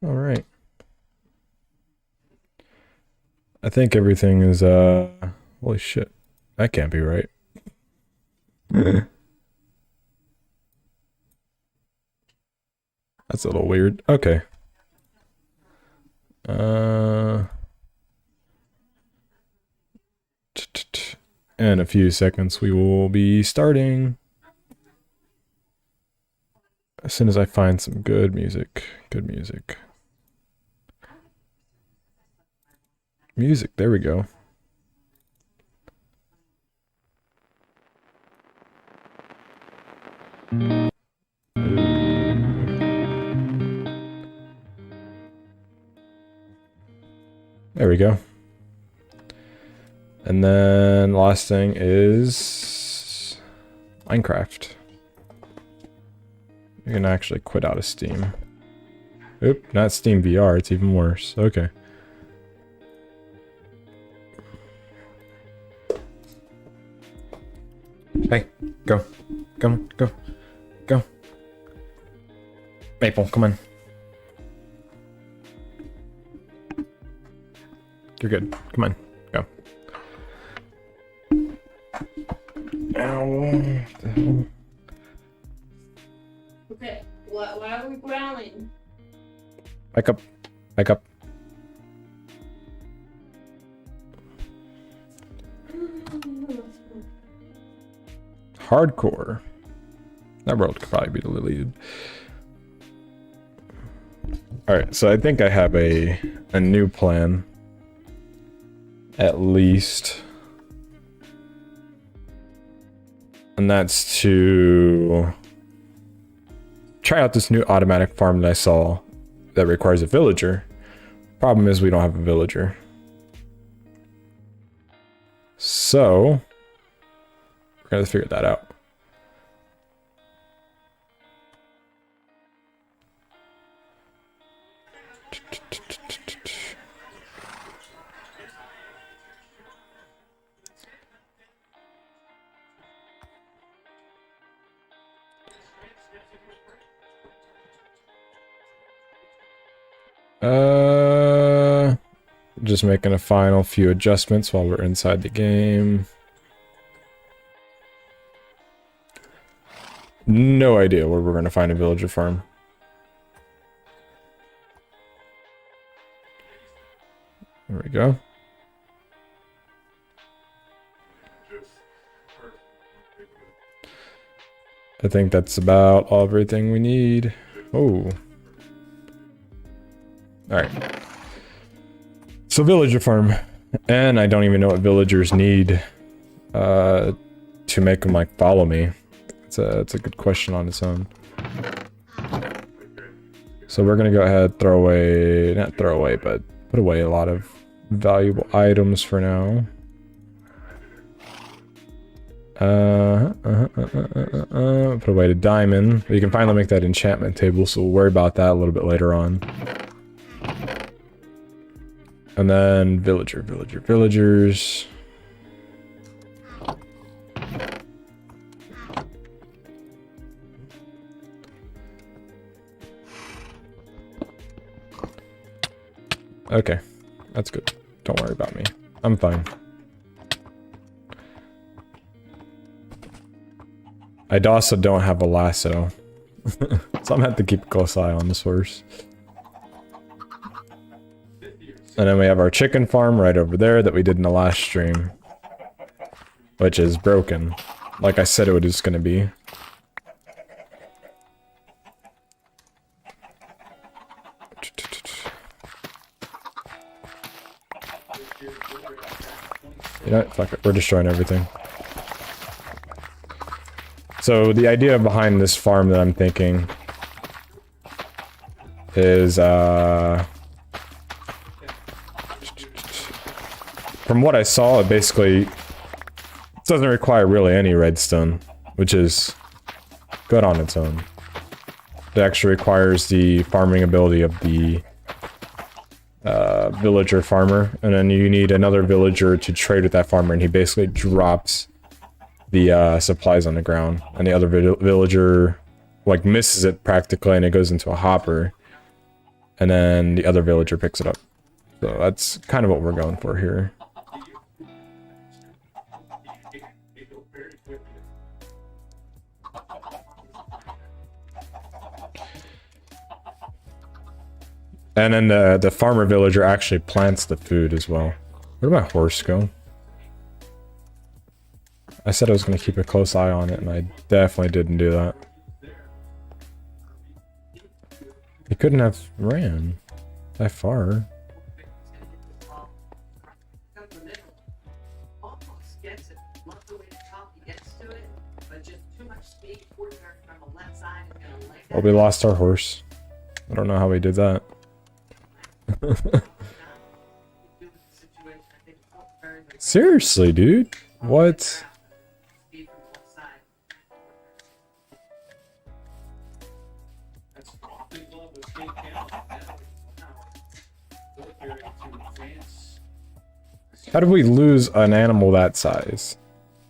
All right. I think everything is, holy shit. That can't be right. That's a little weird. Okay. Uh, in a few seconds, we will be starting. As soon as I find some good music. Good music. Music, there we go. There we go. And then last thing is Minecraft. You can actually quit out of Steam. Oop, not Steam VR, it's even worse. Okay. Hey, go. Come, go. Go. Maple, come on. You're good. Come on. Go. Ow. What the hell? Okay, why are we growling? Back up. Back up. Hardcore. That world could probably be deleted. Alright, so I think I have a new plan. At least. And that's to try out this new automatic farm that I saw that requires a villager. Problem is we don't have a villager. So we're gonna figure that out. Just making a final few adjustments while we're inside the game. No idea where we're gonna find a villager farm. There we go. I think that's about everything we need. Oh. Alright. So villager farm. And I don't even know what villagers need to make them like follow me. It's a good question on its own. So we're gonna go ahead, throw away, not throw away, but put away a lot of valuable items for now. Put away the diamond. You can finally make that enchantment table, so we'll worry about that a little bit later on. And then villagers. Okay, that's good. Don't worry about me. I'm fine. I also don't have a lasso. So I'm gonna have to keep a close eye on this horse. And then we have our chicken farm right over there that we did in the last stream. Which is broken. Like I said it was gonna be. You know what? Fuck it. We're destroying everything. So the idea behind this farm that I'm thinking is, from what I saw, it basically doesn't require really any redstone, which is good on its own. It actually requires the farming ability of the villager farmer, and then you need another villager to trade with that farmer, and he basically drops the supplies on the ground, and the other villager like misses it practically, and it goes into a hopper, and then the other villager picks it up. So that's kind of what we're going for here. And then the farmer villager actually plants the food as well. Where did my horse go? I said I was going to keep a close eye on it, and I definitely didn't do that. He couldn't have ran that far. Well, we lost our horse. I don't know how we did that. Seriously, dude? What? How did we lose an animal that size?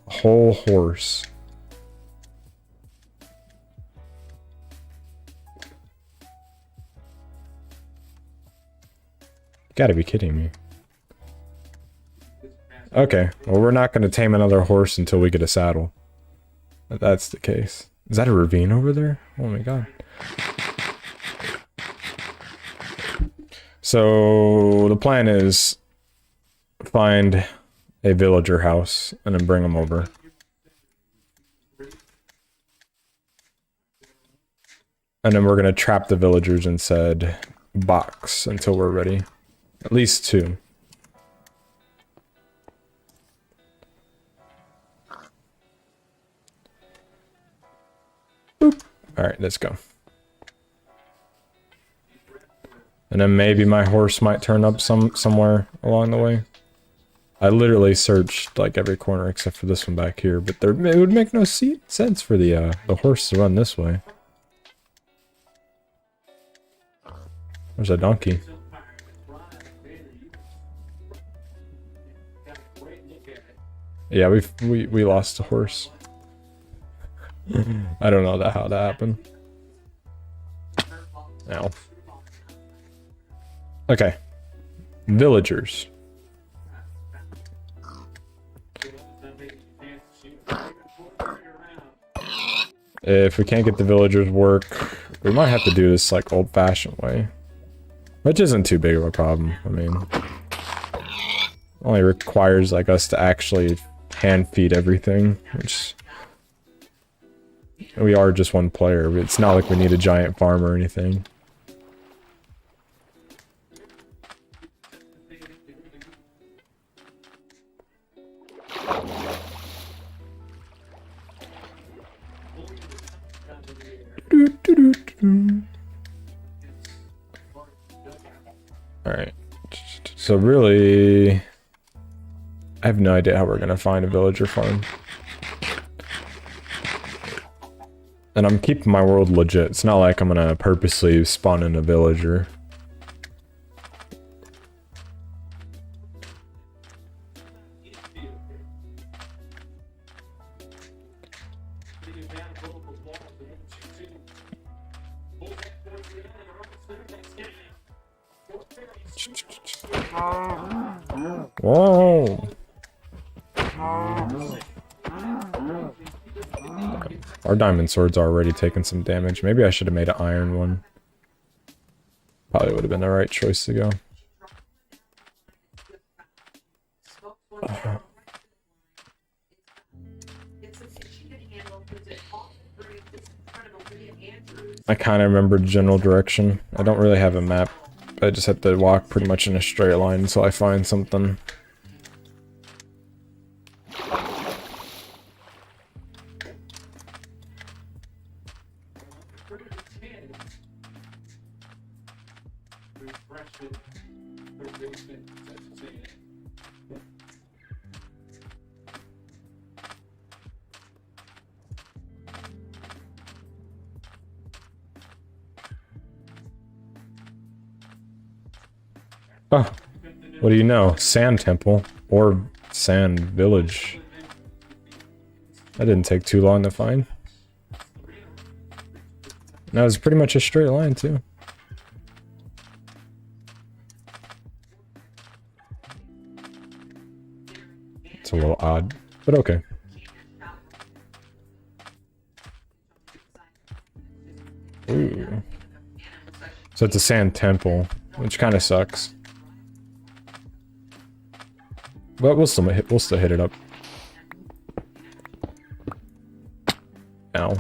A whole horse. You gotta be kidding me. Okay, well, we're not gonna tame another horse until we get a saddle. If that's the case. Is that a ravine over there? Oh my god. So the plan is find a villager house and then bring them over. And then we're gonna trap the villagers in said box until we're ready. At least 2. Boop. Alright, let's go. And then maybe my horse might turn up somewhere along the way. I literally searched like every corner except for this one back here, but it would make no sense for the horse to run this way. There's a donkey. Yeah, we lost a horse. I don't know how that happened. Ow. Okay. Villagers. If we can't get the villagers work, we might have to do this like old-fashioned way. Which isn't too big of a problem. I mean, only requires like us to actually hand feed everything, which we are just one player. It's not like we need a giant farm or anything. Alright. So really, I have no idea how we're gonna find a villager farm. And I'm keeping my world legit. It's not like I'm gonna purposely spawn in a villager. Whoa! Our diamond sword's already taken some damage. Maybe I should have made an iron one. Probably would have been the right choice to go. I kind of remember the general direction. I don't really have a map. I just have to walk pretty much in a straight line until I find something. Oh, what do you know? Sand Temple or Sand Village. That didn't take too long to find. That was pretty much a straight line too. little odd, but okay. Ooh. So it's a sand temple, which kind of sucks. But we'll still hit it up. Ow.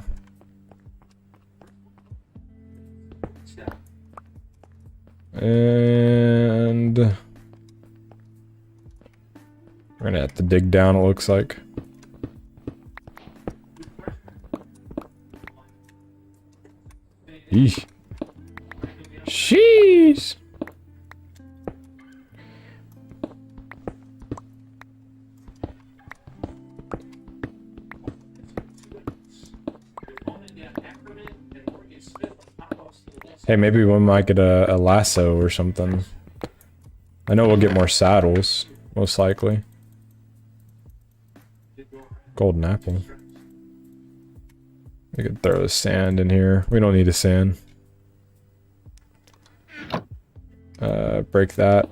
And we're gonna have to dig down, it looks like. Eesh. Sheesh. Hey, maybe we might get a lasso or something. I know we'll get more saddles, most likely. Golden apple. We could throw the sand in here. We don't need a sand. Break that.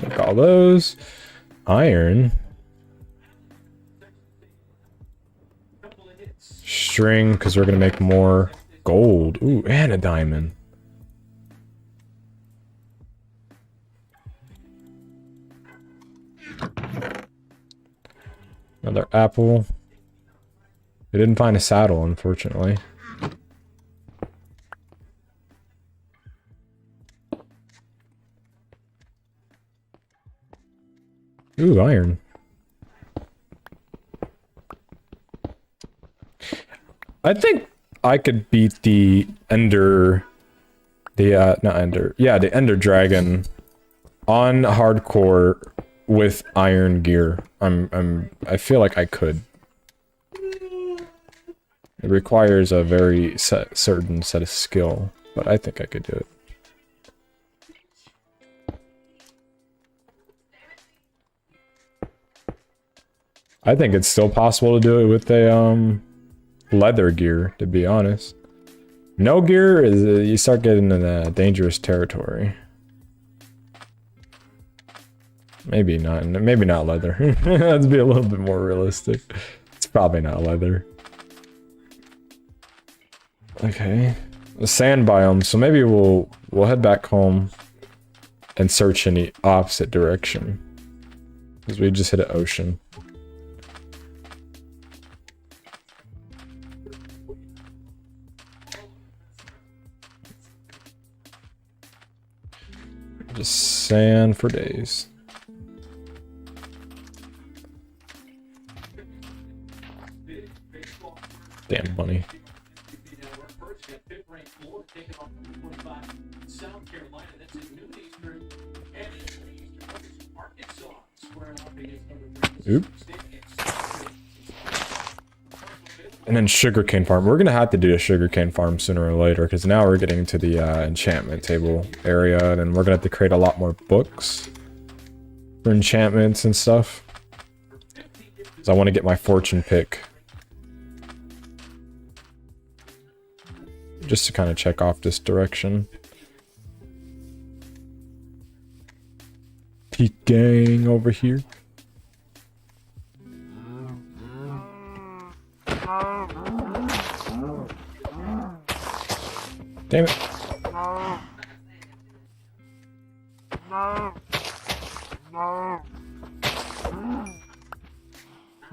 Take all those. Iron. String, because we're gonna make more gold. Ooh, and a diamond. Another apple. We didn't find a saddle, unfortunately. Ooh, iron. I think I could beat the Ender... not Ender. Yeah, the Ender Dragon on hardcore with iron gear. I feel like I could. It requires a very certain set of skill, but I think I could do it. I think it's still possible to do it with a leather gear, to be honest. No gear is you start getting into dangerous territory. Maybe not leather. Let's be a little bit more realistic. It's probably not leather. Okay. The sand biome, so maybe we'll head back home and search in the opposite direction. Because we just hit an ocean. Just sand for days. Damn bunny. Oop. And then sugarcane farm. We're gonna have to do a sugarcane farm sooner or later because now we're getting to the enchantment table area, and then we're gonna have to create a lot more books for enchantments and stuff. Because I want to get my fortune pick. Just to kind of check off this direction. Teeth gang over here. Damn it.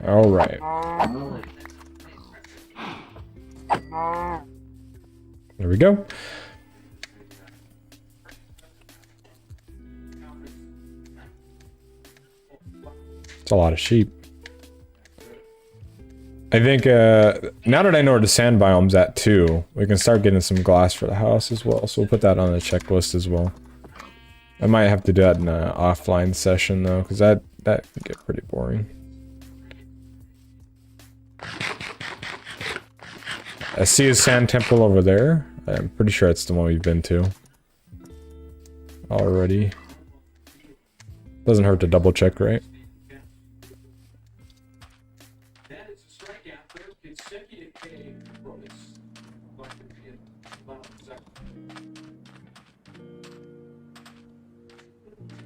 All right. There we go. It's a lot of sheep. I think now that I know where the sand biome's at too, we can start getting some glass for the house as well. So we'll put that on the checklist as well. I might have to do that in an offline session though, because that can get pretty boring. I see a sand temple over there. I'm pretty sure it's the one we've been to already. Doesn't hurt to double check, right?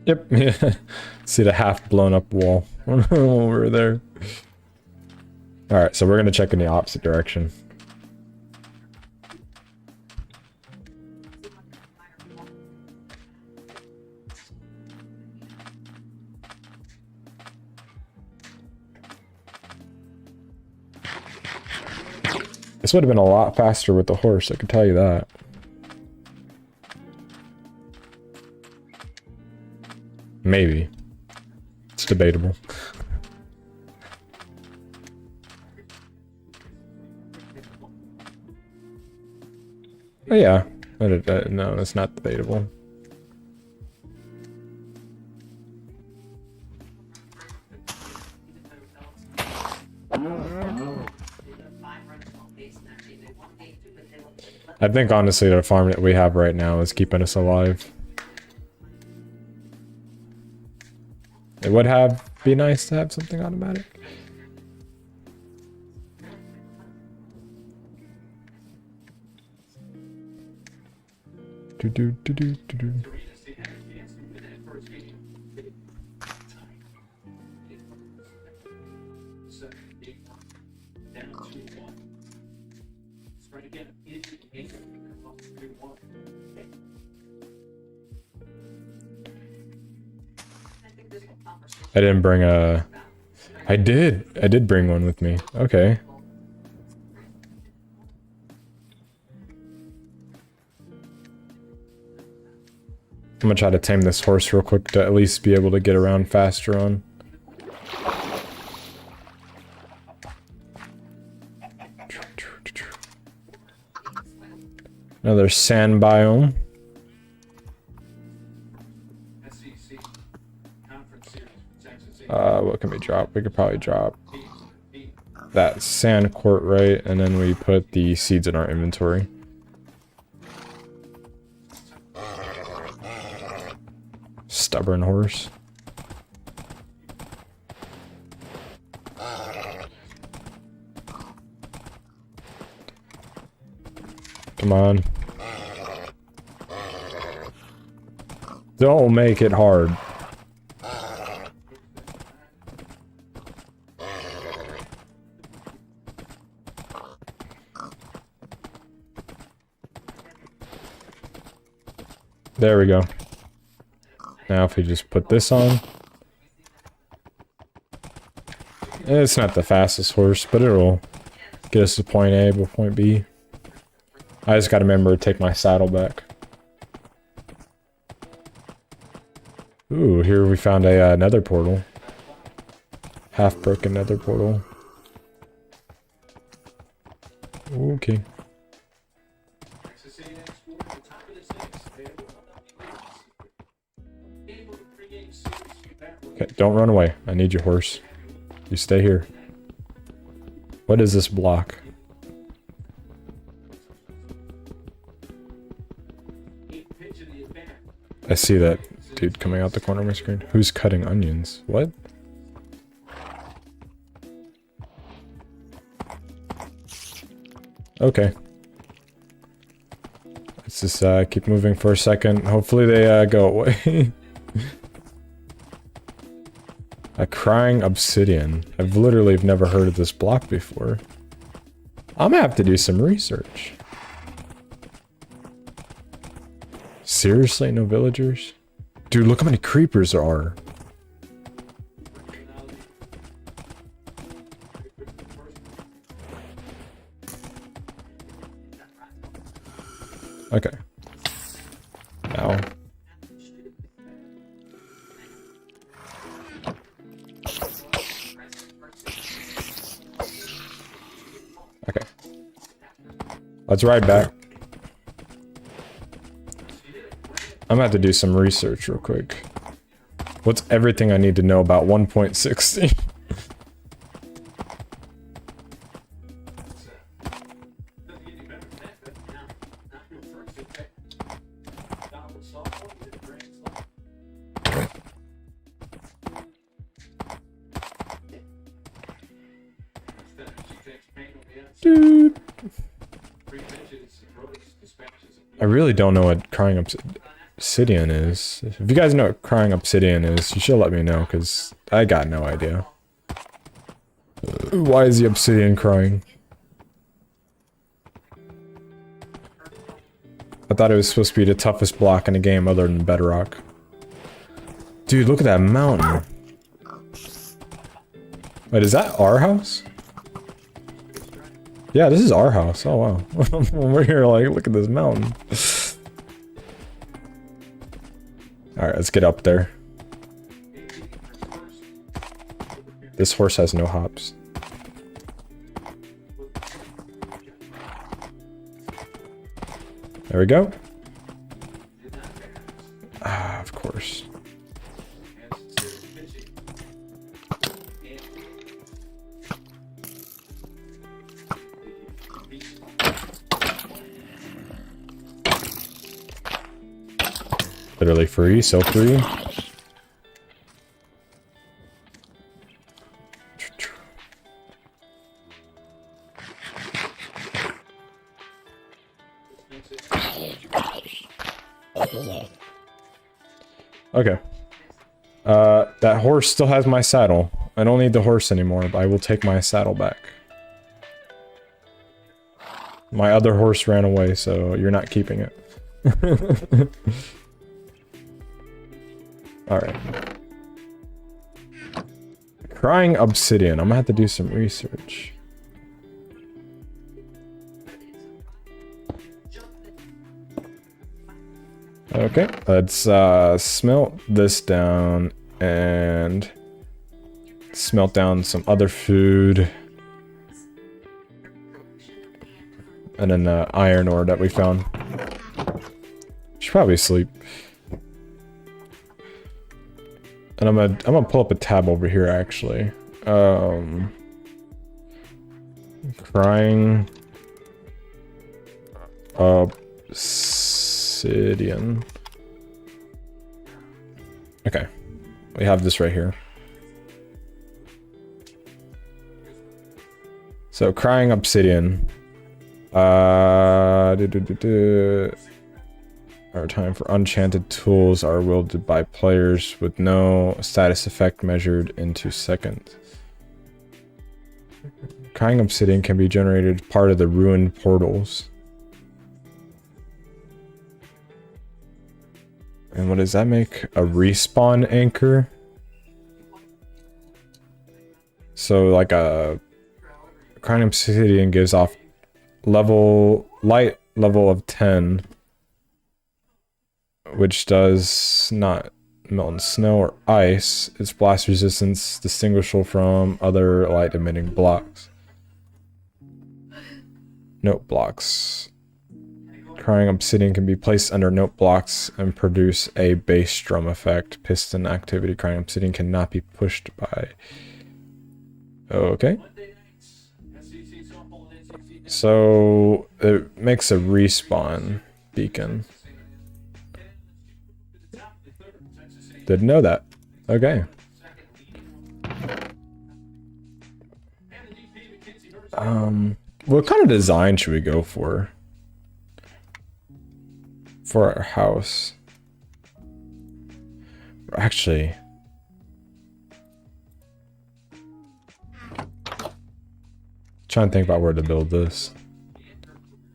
Yep. Yeah. See the half blown up wall over there. All right, so we're gonna check in the opposite direction. This would have been a lot faster with the horse, I can tell you that. Maybe. It's debatable. Oh yeah. No, it's not debatable. I think honestly the farm that we have right now is keeping us alive. It would be nice to have something automatic. Do. I didn't bring a... I did bring one with me. Okay. I'm gonna try to tame this horse real quick to at least be able to get around faster on. Another sand biome. What can we drop? We could probably drop that sand quart, right? And then we put the seeds in our inventory. Stubborn horse. Come on. Don't make it hard. There we go. Now if we just put this on. It's not the fastest horse, but it'll get us to point A to point B. I just gotta remember to take my saddle back. Ooh, here we found a nether portal. Half broken nether portal. Okay. Okay, don't run away. I need your horse. You stay here. What is this block? I see that dude coming out the corner of my screen. Who's cutting onions? What? Okay. Let's just keep moving for a second. Hopefully they go away. A crying obsidian. I've literally never heard of this block before. I'm gonna have to do some research. Seriously, no villagers? Dude, look how many creepers there are. Okay. Now. Okay. Let's ride back. I'm gonna have to do some research real quick. What's everything I need to know about 1.60? Dude. I really don't know what crying obsidian. obsidian is. If you guys know what crying obsidian is, you should let me know, because I got no idea. Why is the obsidian crying? I thought it was supposed to be the toughest block in the game other than Bedrock. Dude, look at that mountain. Wait, is that our house? Yeah, this is our house. Oh, wow. We're here like, look at this mountain. Alright, let's get up there. This horse has no hops. There we go. Ah, of course. Literally free, so free. Okay. That horse still has my saddle. I don't need the horse anymore, but I will take my saddle back. My other horse ran away, so you're not keeping it. Alright. Crying obsidian. I'm gonna have to do some research. Okay, let's smelt this down and smelt down some other food. And then the iron ore that we found. Should probably sleep. And I'm gonna pull up a tab over here actually. Crying obsidian. Okay. We have this right here. So crying obsidian. Our time for enchanted tools are wielded by players with no status effect measured into seconds. Crying obsidian can be generated part of the ruined portals. And what does that make? A respawn anchor? So like a crying obsidian gives off light level of 10, which does not melt in snow or ice. Its blast resistance distinguishable from other light emitting blocks. Note blocks. Crying obsidian can be placed under note blocks and produce a bass drum effect. Piston activity. Crying obsidian cannot be pushed by. Okay. So it makes a respawn beacon. Didn't know that. Okay. What kind of design should we go for? For our house. Actually, trying to think about where to build this.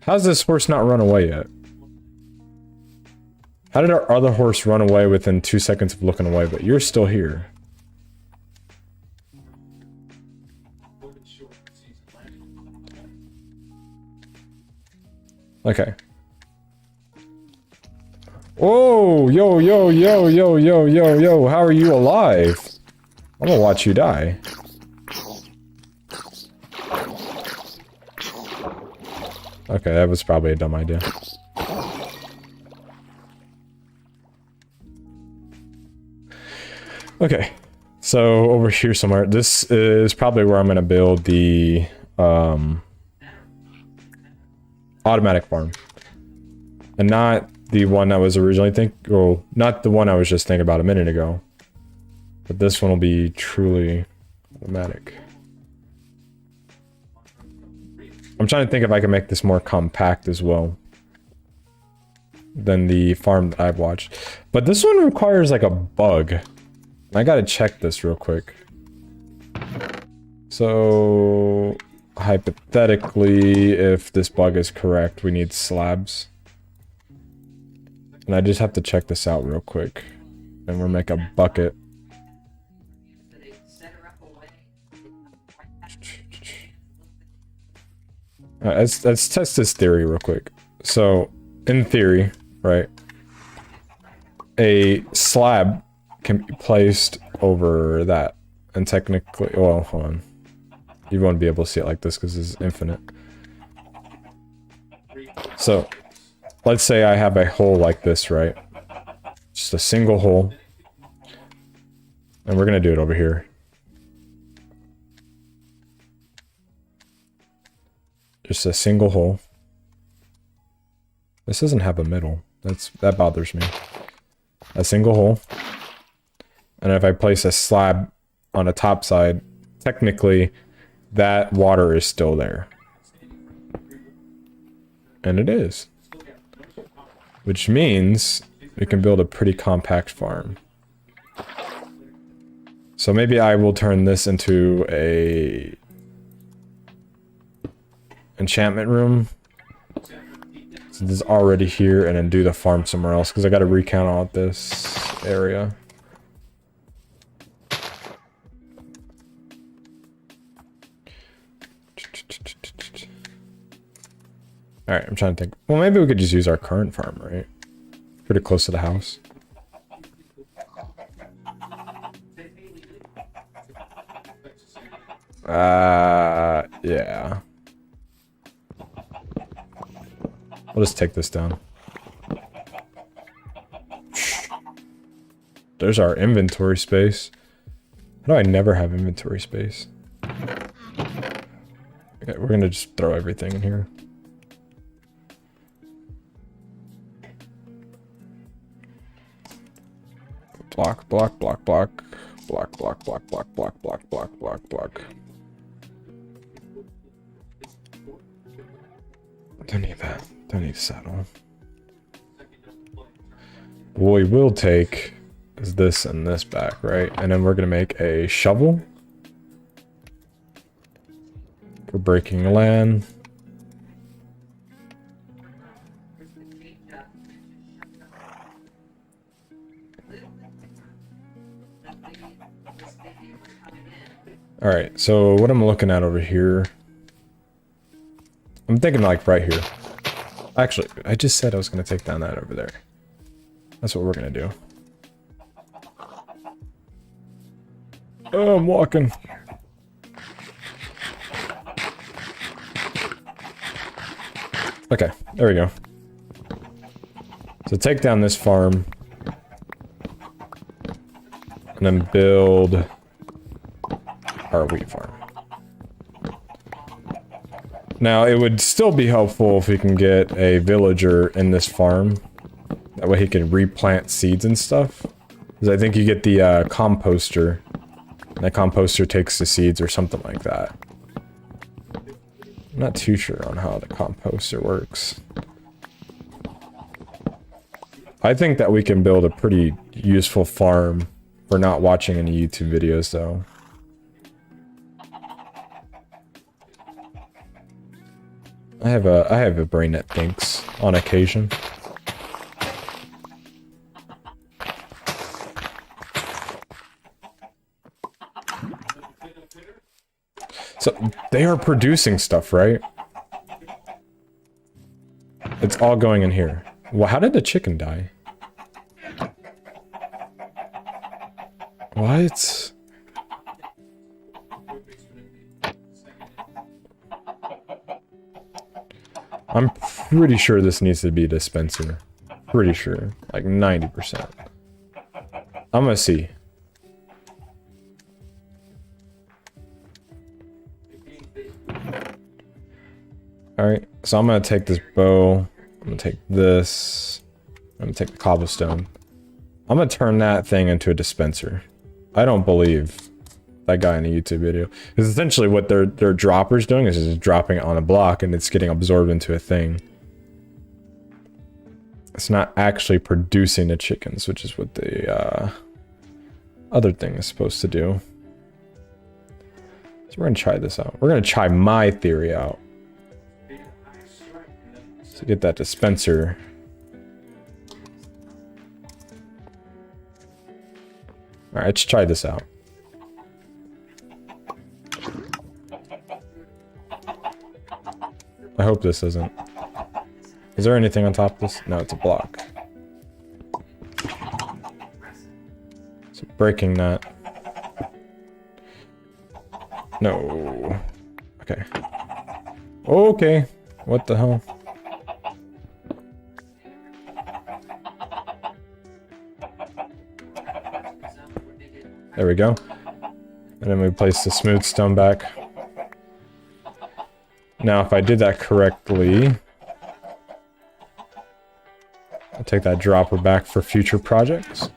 How's this horse not run away yet? How did our other horse run away within 2 seconds of looking away, but you're still here? Okay. Whoa, yo, yo, yo, yo, yo, yo, yo, how are you alive? I'm gonna watch you die. Okay, that was probably a dumb idea. Okay, so over here somewhere, this is probably where I'm gonna build the automatic farm. And not the one I was originally well, not the one I was just thinking about a minute ago. But this one will be truly automatic. I'm trying to think if I can make this more compact as well. than the farm that I've watched. But this one requires like a bug. I gotta check this real quick. So hypothetically, if this bug is correct, we need slabs. And I just have to check this out real quick. And we'll make a bucket. Alright, let's test this theory real quick. So, in theory, right, a slab can be placed over that. And technically, well, hold on. You won't be able to see it like this because it's infinite. So, let's say I have a hole like this, right? Just a single hole. And we're going to do it over here. Just a single hole. This doesn't have a middle. That bothers me. A single hole. And if I place a slab on the top side, technically that water is still there. And it is. Which means we can build a pretty compact farm. So maybe I will turn this into a enchantment room. Since it's already here, and then do the farm somewhere else because I got to recount all this area. Alright, I'm trying to think. Well, maybe we could just use our current farm, right? Pretty close to the house. Yeah. We'll just take this down. There's our inventory space. How do I never have inventory space? Okay, we're gonna just throw everything in here. Block, block, block, block. Block, block, block, block, block, block, block, block, block. Don't need that. Don't need saddle. What we will take is this and this back, right? And then we're gonna make a shovel for breaking land. Alright, so what I'm looking at over here, I'm thinking like right here. Actually, I just said I was going to take down that over there. That's what we're going to do. Oh, I'm walking. Okay, there we go. So take down this farm. And then build our wheat farm. Now, it would still be helpful if we can get a villager in this farm. That way he can replant seeds and stuff. Because I think you get the composter. And that composter takes the seeds or something like that. I'm not too sure on how the composter works. I think that we can build a pretty useful farm for not watching any YouTube videos, though. I have a brain that thinks on occasion. So they are producing stuff, right? It's all going in here. Well, how did the chicken die? What? I'm pretty sure this needs to be a dispenser. Pretty sure. Like 90%. I'm gonna see. Alright, so I'm gonna take this bow. I'm gonna take this. I'm gonna take the cobblestone. I'm gonna turn that thing into a dispenser. I don't believe that guy in a YouTube video. Because essentially what their dropper's doing is just dropping it on a block and it's getting absorbed into a thing. It's not actually producing the chickens, which is what the other thing is supposed to do. So we're gonna try this out. We're gonna try my theory out. So get that dispenser. Alright, let's try this out. I hope this isn't. Is there anything on top of this? No, it's a block. So breaking that. No. Okay. Okay. What the hell? There we go. And then we place the smooth stone back. Now, if I did that correctly, I'll take that dropper back for future projects.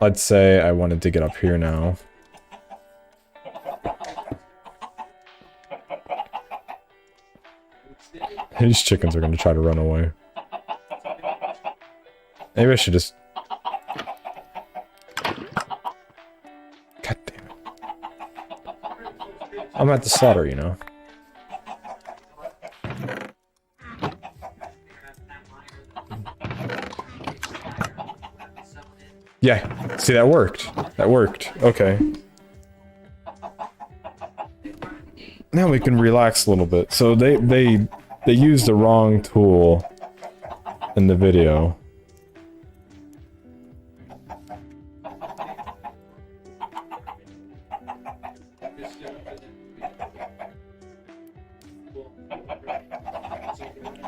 Let's say I wanted to get up here now. These chickens are going to try to run away. Maybe I should just... God damn it. I'm at the slaughter, you know. Yeah, see, that worked. That worked. Okay. Now we can relax a little bit. So they used the wrong tool in the video.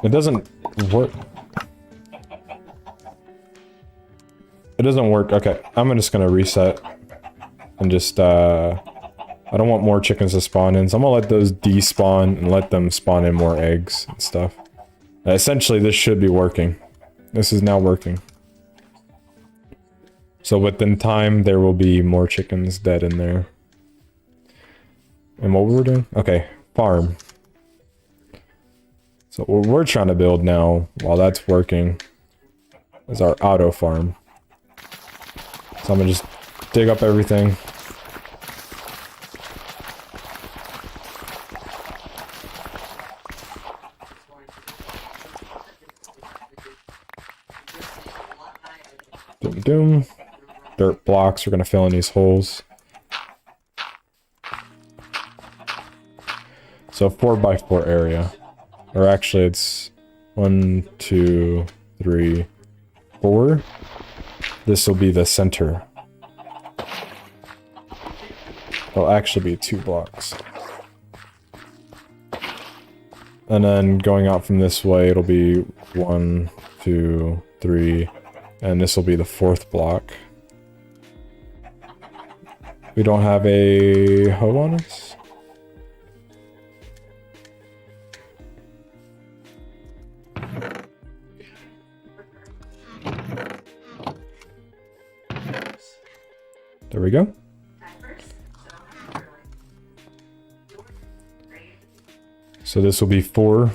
It doesn't work. It doesn't work. Okay, I'm just gonna reset and just I don't want more chickens to spawn in, so I'm gonna let those despawn and let them spawn in more eggs and stuff. Essentially, this should be working. This is now working. So within time, there will be more chickens dead in there. And what we're doing? Okay, farm. So what we're trying to build now, while that's working, is our auto farm. So I'm gonna just dig up everything. Doom doom. Dirt blocks, we're gonna fill in these holes. So 4x4 area. Or actually it's 1, 2, 3, 4. This will be the center. It'll actually be 2 blocks. And then going out from this way, it'll be 1, 2, 3, and this will be the 4th block. We don't have a hoe on us? There we go. So this will be 4.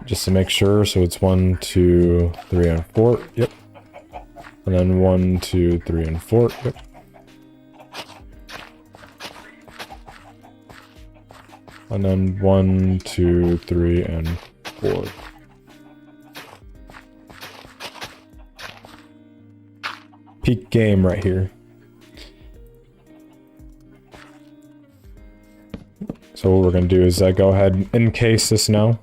Just to make sure, so it's 1, 2, 3, and 4. Yep. And then 1, 2, 3, and 4. Yep. And then 1, 2, 3, and 4. Peak game right here. So what we're going to do is go ahead and encase this now.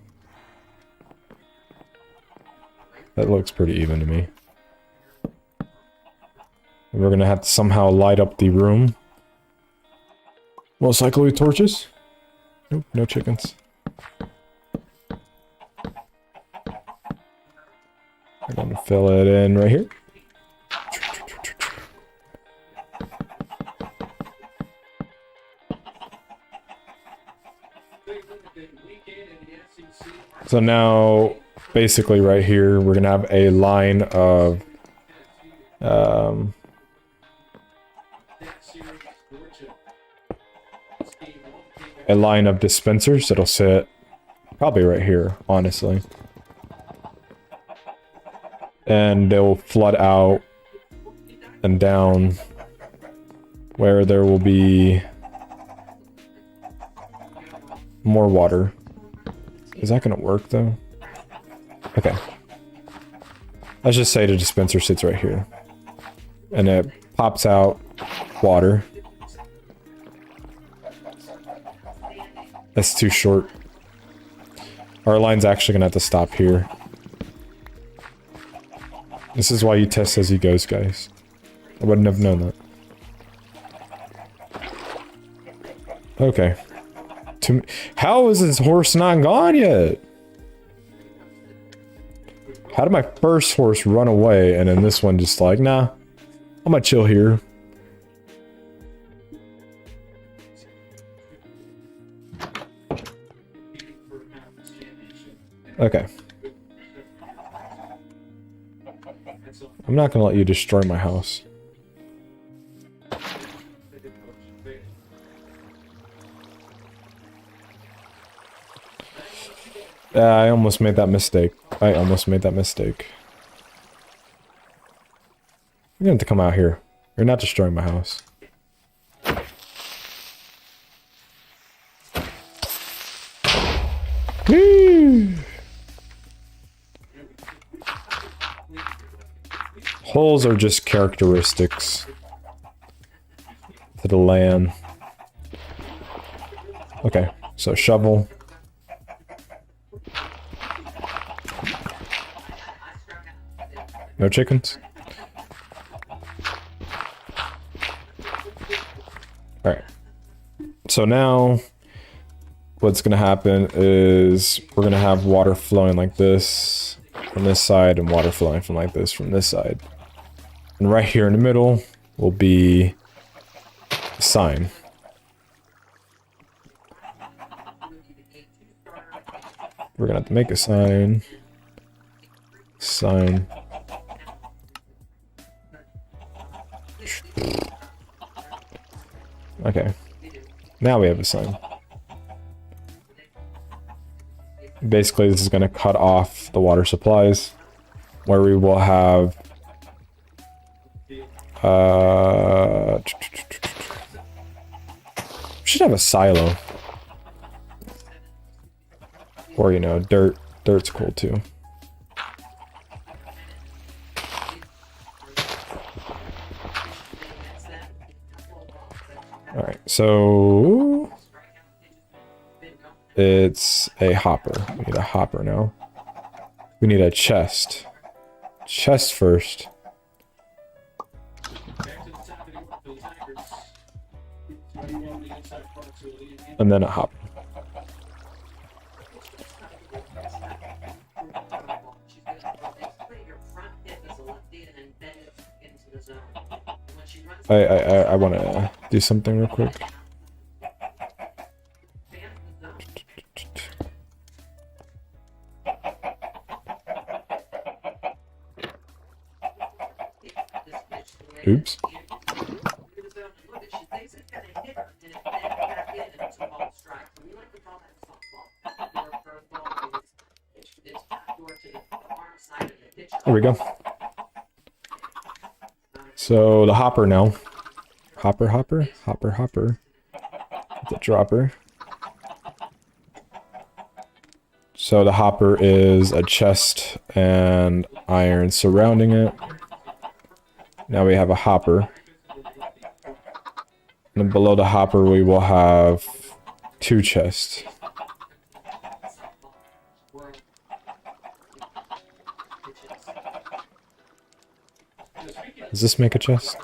That looks pretty even to me. We're going to have to somehow light up the room. Most likely with torches. Nope, no chickens. I'm going to fill it in right here. So now, basically right here, we're gonna have a line of a line of dispensers that'll sit probably right here, honestly. And they'll flood out and down where there will be more water. Is that gonna work though? Okay. Let's just say the dispenser sits right here. And it pops out water. That's too short. Our line's actually gonna have to stop here. This is why you test as he goes, guys. I wouldn't have known that. Okay. How is this horse not gone yet? How did my first horse run away and then this one just like, nah, I'm gonna chill here. Okay. I'm not gonna let you destroy my house. I almost made that mistake. You're gonna have to come out here. You're not destroying my house. Woo! Holes are just characteristics to the land. Okay, so shovel. No chickens? Alright. So now, what's gonna happen is we're gonna have water flowing like this from this side and water flowing from like this from this side. And right here in the middle will be a sign. We're gonna have to make a sign. Sign. Okay. Now we have a sign. Basically, this is going to cut off the water supplies, where we will have should have a silo. Or, you know, dirt. Dirt's cool too. Alright, so it's a hopper. We need a hopper now. We need a chest. Chest first. And then a hopper. I want to do something real quick. Oops. There we go. So the hopper now. Hopper. The dropper. So the hopper is a chest and iron surrounding it. Now we have a hopper. And then below the hopper we will have 2 chests. Does this make a chest?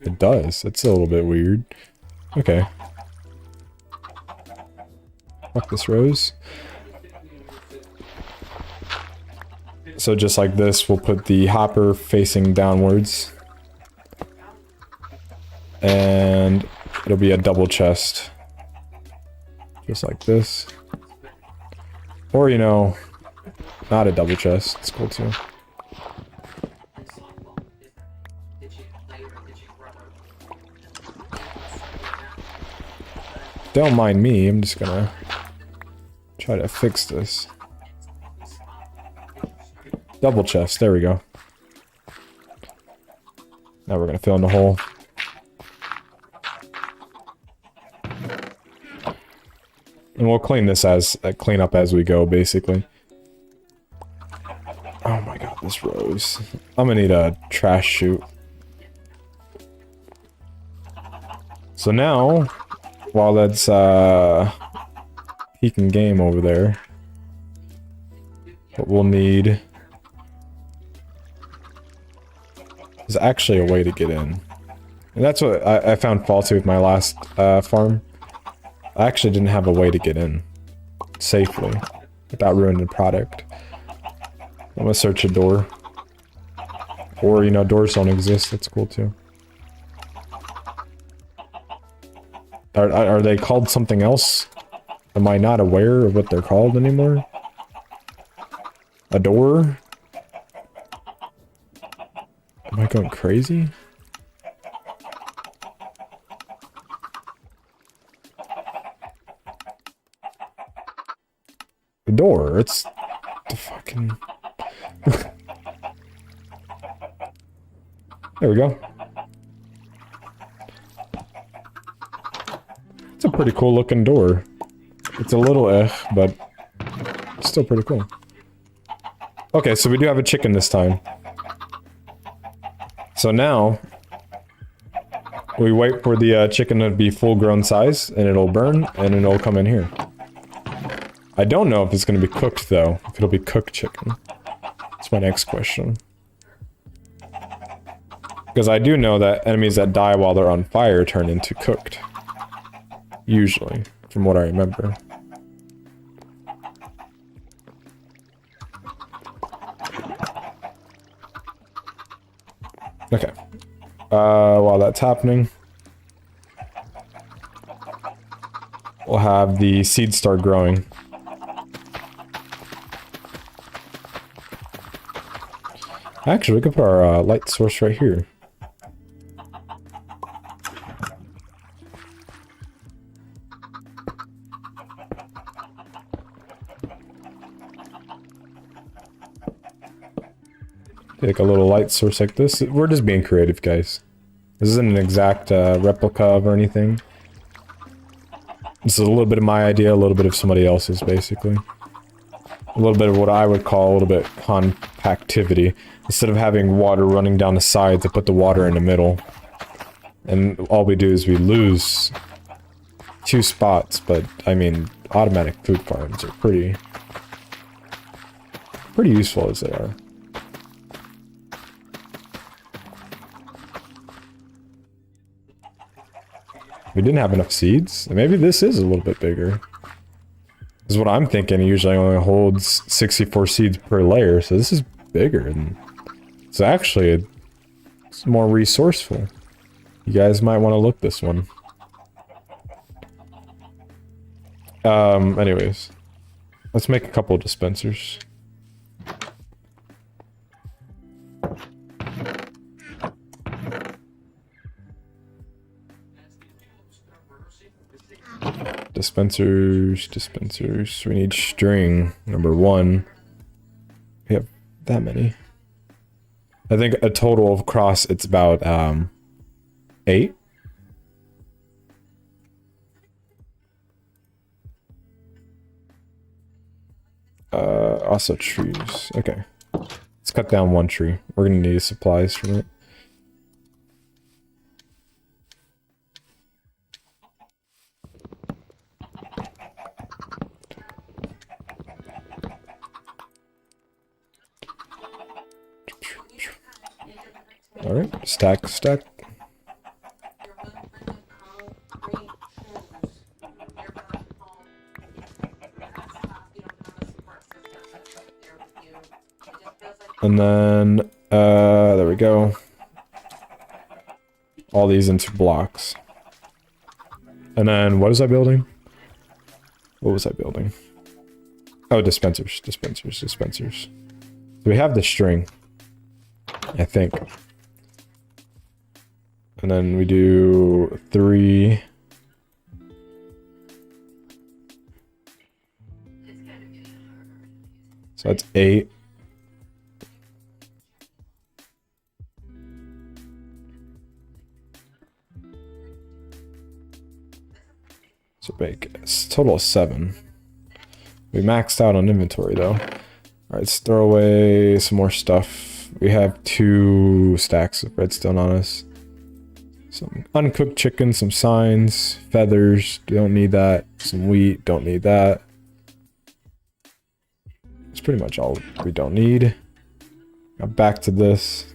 It does. It's a little bit weird. Okay. Fuck this rose. So just like this, we'll put the hopper facing downwards. And it'll be a double chest. Just like this. Or, you know, not a double chest. It's cool too. don't mind me, I'm just gonna try to fix this. Double chest, there we go. Now we're gonna fill in the hole. And we'll clean this clean up as we go, basically. Oh my god, this rose. I'm gonna need a trash chute. So now, while that's peeking game over there, what we'll need is actually a way to get in. And that's what I found faulty with my last farm. I actually didn't have a way to get in safely without ruining the product. I'm gonna search a door. Or, you know, doors don't exist, that's cool too. Are they called something else? Am I not aware of what they're called anymore? A door? Am I going crazy? The door, it's the fucking... There we go. It's a pretty cool looking door. It's a little but it's still pretty cool. Okay, so we do have a chicken this time. So now, we wait for the chicken to be full grown size, and it'll burn, and it'll come in here. I don't know if it's going to be cooked, though. If it'll be cooked chicken. That's my next question. Because I do know that enemies that die while they're on fire turn into cooked. Usually, from what I remember. Okay. While that's happening, we'll have the seeds start growing. Actually, we could put our light source right here. Like a little light source like this. We're just being creative, guys. This isn't an exact replica of or anything. This is a little bit of my idea, a little bit of somebody else's, basically. A little bit of what I would call a little bit compactivity. Instead of having water running down the sides, I put the water in the middle. And all we do is we lose 2 spots, but I mean, automatic food farms are pretty useful as they are. We didn't have enough seeds. Maybe this is a little bit bigger. This is what I'm thinking. It usually only holds 64 seeds per layer, so this is bigger. And it's actually it's more resourceful. You guys might want to look this one. Anyways, let's make a couple of dispensers. Dispensers. We need string, number 1. We have that many. I think a total of across, it's about, 8. Also trees. Okay. Let's cut down 1 tree. We're gonna need supplies from it. Alright, stack. And then, there we go. All these into blocks. And then, what is I building? What was I building? Oh, dispensers. So we have the string, I think. And then we do 3. So that's 8. So big. It's a total of 7. We maxed out on inventory though. Alright, let's throw away some more stuff. We have 2 stacks of redstone on us. Some uncooked chicken, some signs, feathers, don't need that. Some wheat, don't need that. That's pretty much all we don't need. Now back to this.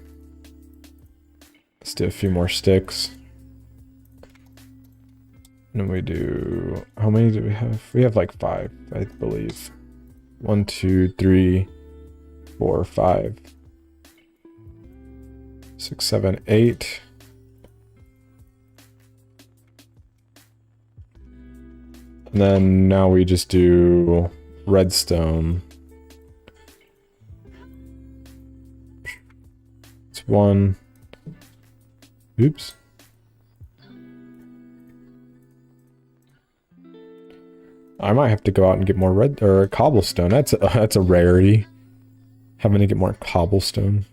Let's do a few more sticks. And then we do... How many do we have? We have like 5, I believe. 1, 2, 3, 4, 5, 6, 7, 8. And then now we just do redstone. It's 1. Oops. I might have to go out and get more cobblestone. That's a rarity. Having to get more cobblestone.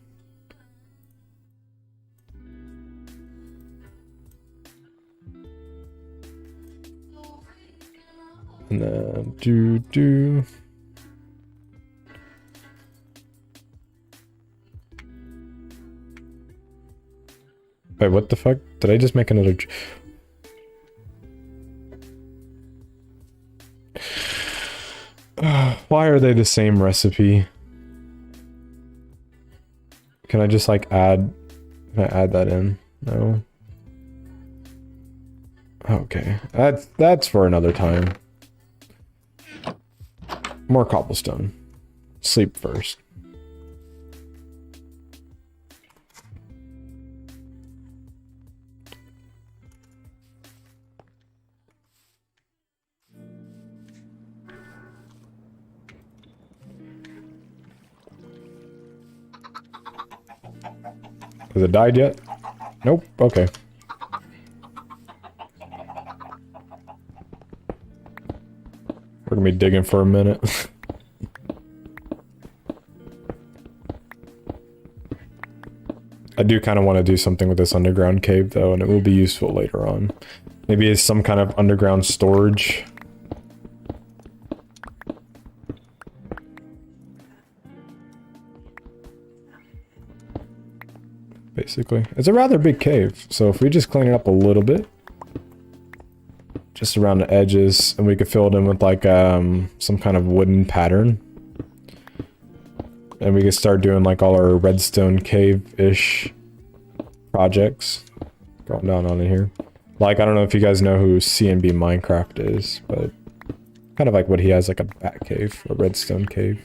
And then do. Wait, what the fuck? Did I just make another? Why are they the same recipe? Can I just like add? Can I add that in? No. Okay, that's for another time. More cobblestone. Sleep first. Has it died yet? Nope. Okay. We're gonna be digging for a minute. I do kind of want to do something with this underground cave though, and it will be useful later on. Maybe it's some kind of underground storage. Basically. It's a rather big cave, so if we just clean it up a little bit, just around the edges, and we could fill it in with like some kind of wooden pattern. And we could start doing like all our redstone cave-ish projects going down on in here. Like, I don't know if you guys know who CNB Minecraft is, but kind of like what he has, like a bat cave, a redstone cave.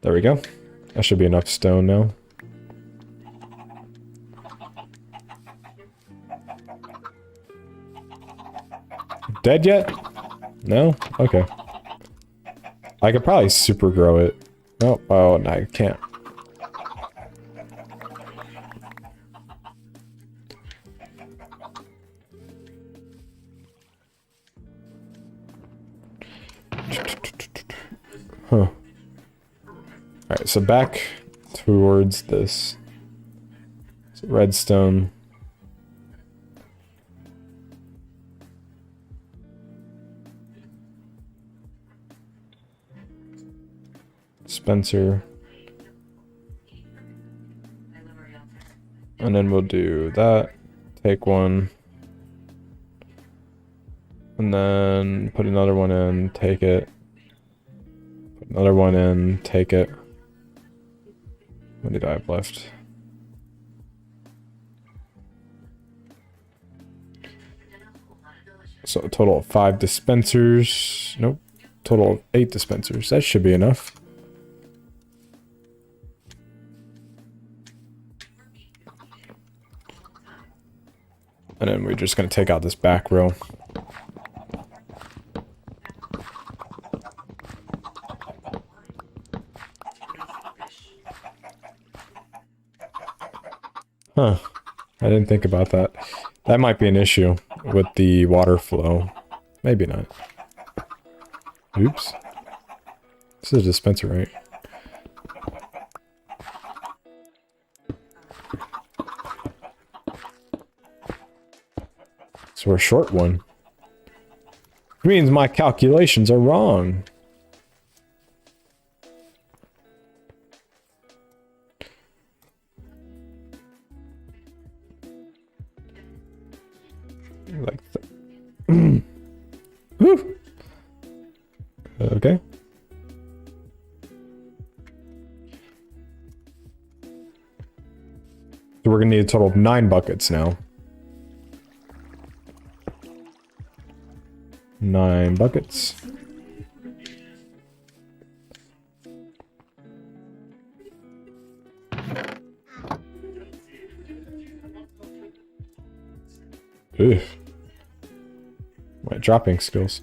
There we go. That should be enough stone now. Dead yet? No? Okay. I could probably super grow it. Oh, no, I can't. Huh. Alright, so back towards this. So redstone. Spencer. And then we'll do that. Take one. And then put another one in, take it. Put another one in, take it. What did I have left? So a total of 5 dispensers. Nope. Total of 8 dispensers. That should be enough. And then we're just going to take out this back row. Huh. I didn't think about that. That might be an issue with the water flow. Maybe not. Oops. This is a dispenser, right? So we're short one. Which means my calculations are wrong. Like that. Whew. Okay. So we're gonna need a total of 9 buckets now. 9 buckets. Ugh. My dropping skills.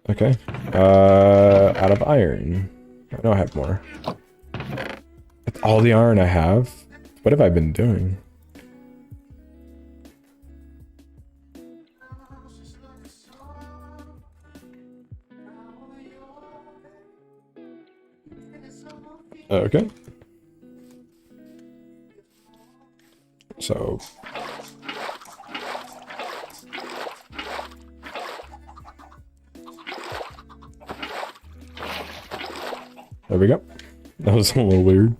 Okay. Out of iron. I know I have more. That's all the iron I have? What have I been doing? Okay. So... there we go. That was a little weird.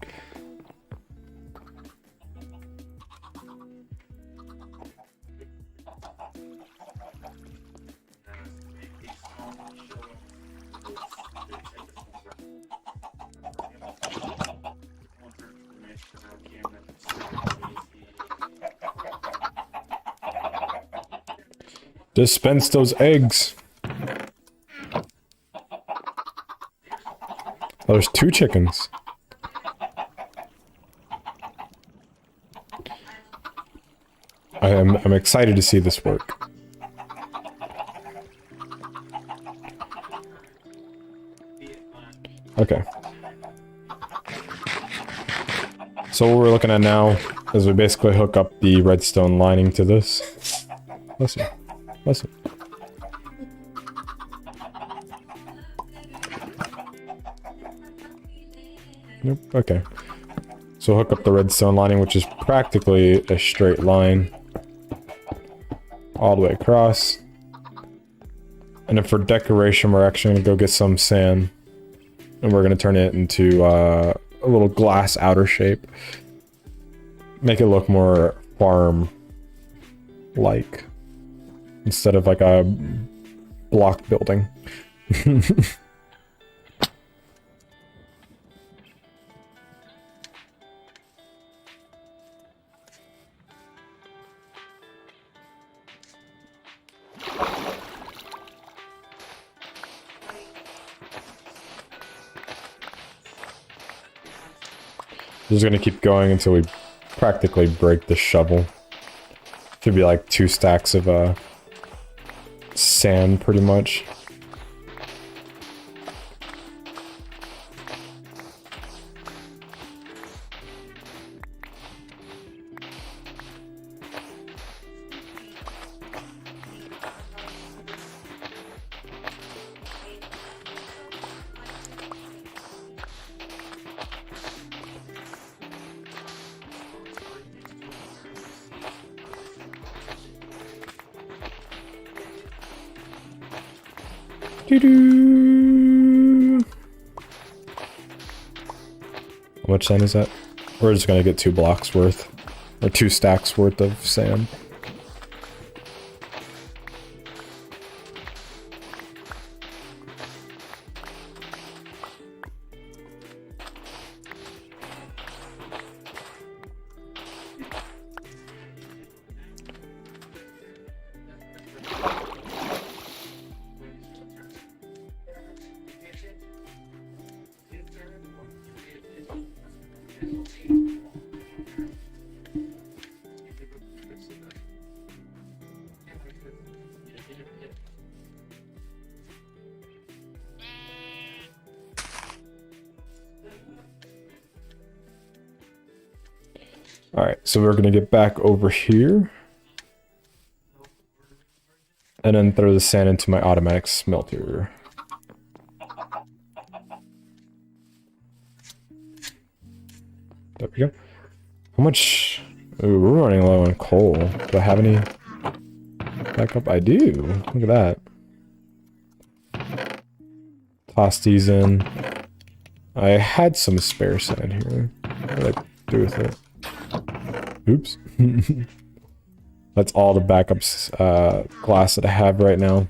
Dispense those eggs. Oh, there's 2 chickens. I'm excited to see this work. Okay. So what we're looking at now is we basically hook up the redstone lining to this. Listen. Listen. Nope. Okay. So hook up the redstone lining, which is practically a straight line all the way across. And then for decoration, we're actually going to go get some sand. And we're going to turn it into a little glass outer shape. Make it look more farm-like. Instead of like a block building. Just gonna keep going until we practically break the shovel. Should be like 2 stacks of sand, pretty much. Doo-doo. How much sand is that? We're just gonna get 2 blocks worth. Or 2 stacks worth of sand. Alright, so we're gonna get back over here. And then throw the sand into my automatic smelter. There we go. How much... Ooh, we're running low on coal. Do I have any backup? I do. Look at that. Toss these in. I had some spare sand here. What did I do with it? Oops. That's all the backups glass that I have right now.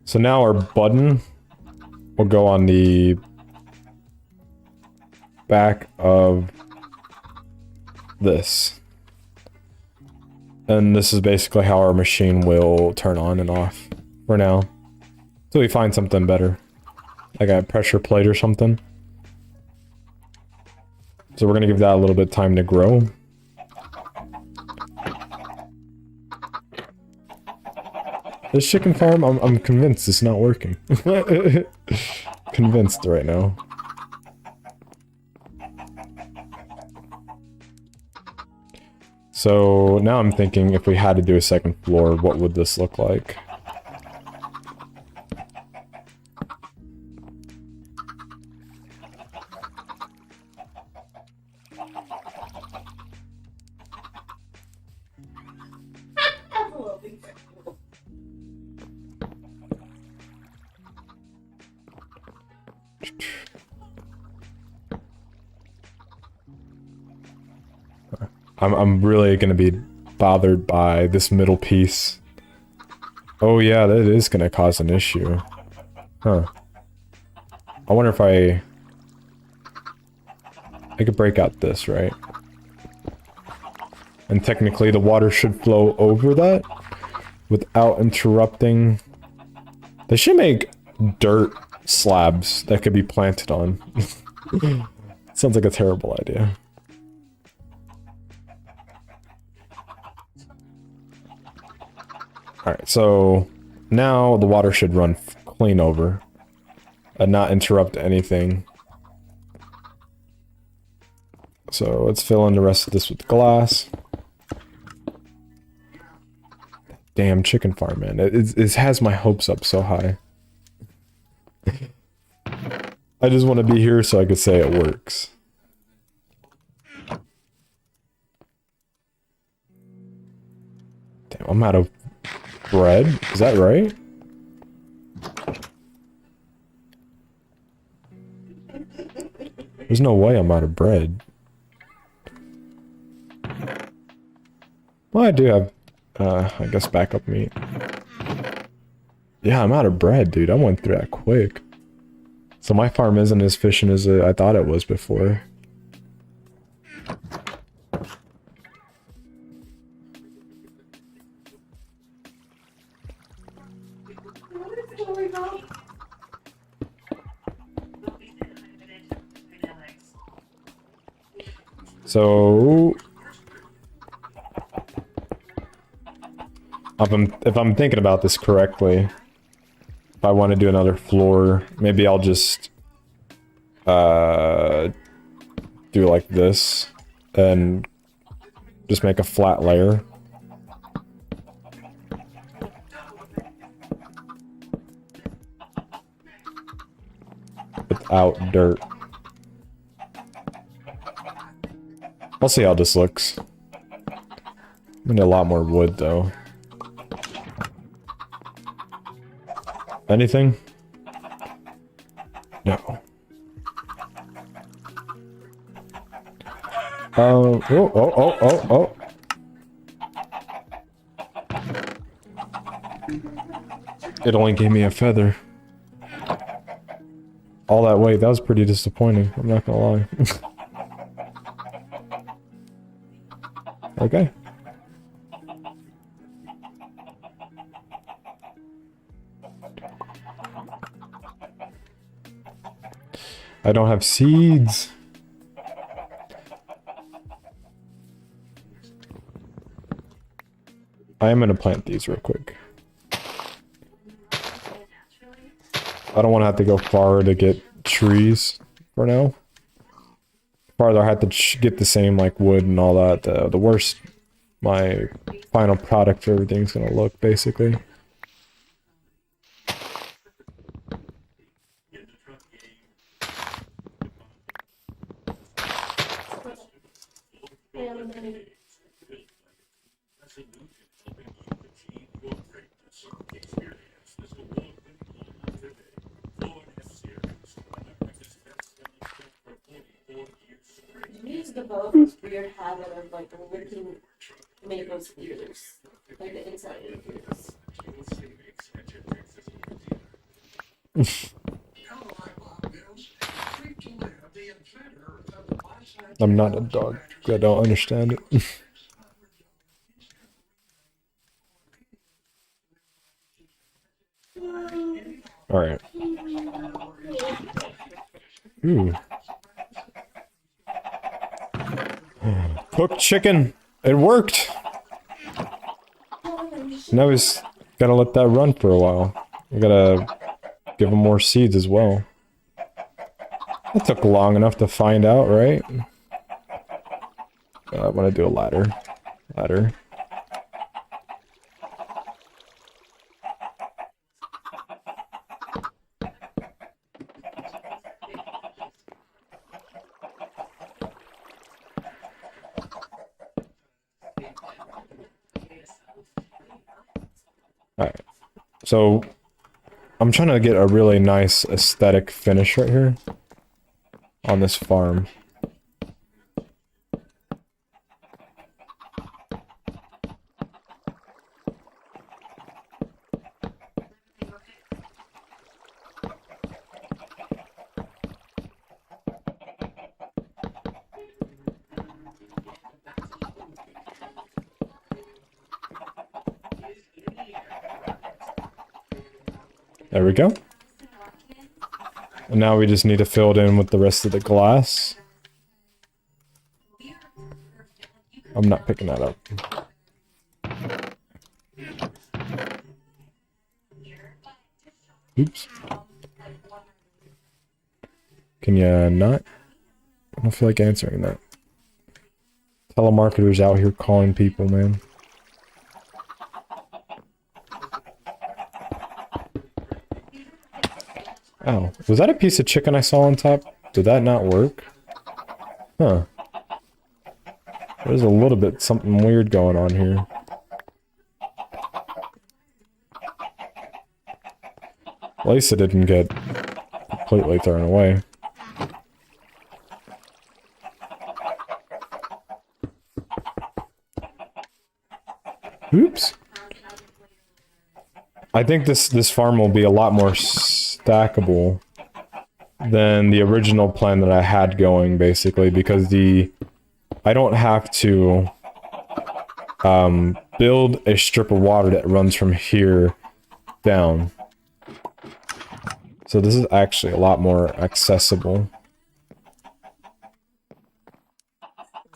So now our button will go on the back of this. And this is basically how our machine will turn on and off for now. Until we find something better. Like a pressure plate or something. So we're gonna give that a little bit of time to grow. This chicken farm, I'm convinced it's not working. Convinced right now. So now I'm thinking if we had to do a second floor, what would this look like? I'm really gonna be bothered by this middle piece. Oh yeah, that is gonna cause an issue. Huh. I wonder if I could break out this, right? And technically the water should flow over that without interrupting. They should make dirt slabs that could be planted on. Sounds like a terrible idea. Alright, so now the water should run clean over and not interrupt anything. So let's fill in the rest of this with glass. Damn chicken farm, man. It has my hopes up so high. I just want to be here so I could say it works. Damn, I'm out of bread. Is that right? There's no way I'm out of bread. Well, I do have, I guess backup meat. Yeah, I'm out of bread, dude. I went through that quick. So my farm isn't as efficient as I thought it was before. So if I'm thinking about this correctly, if I want to do another floor, maybe I'll just do like this and just make a flat layer. Without dirt. I'll see how this looks. I'm gonna need a lot more wood though. Anything? No. Oh. It only gave me a feather. All that weight, that was pretty disappointing, I'm not gonna lie. Okay. I don't have seeds. I am gonna plant these real quick. I don't want to have to go far to get trees for now. Farther, I have to get the same like wood and all that. The worse my final product for everything's gonna look, basically. You just develop this weird habit of like licking maple spears, like the inside of the ears. I'm not a dog. I don't understand it. Alright. Ooh. Cooked chicken. It worked. Now he's gotta let that run for a while. We gotta give him more seeds as well. That took long enough to find out, right? I want to do a ladder. Ladder. Alright. So, I'm trying to get a really nice aesthetic finish right here on this farm. There we go. And now we just need to fill it in with the rest of the glass. I'm not picking that up. Oops. Can you not? I don't feel like answering that. Telemarketers out here calling people, man. Oh, was that a piece of chicken I saw on top? Did that not work? Huh. There's a little bit something weird going on here. At least it didn't get completely thrown away. Oops. I think this farm will be a lot more stackable than the original plan that I had going, basically, because I don't have to build a strip of water that runs from here down. So this is actually a lot more accessible.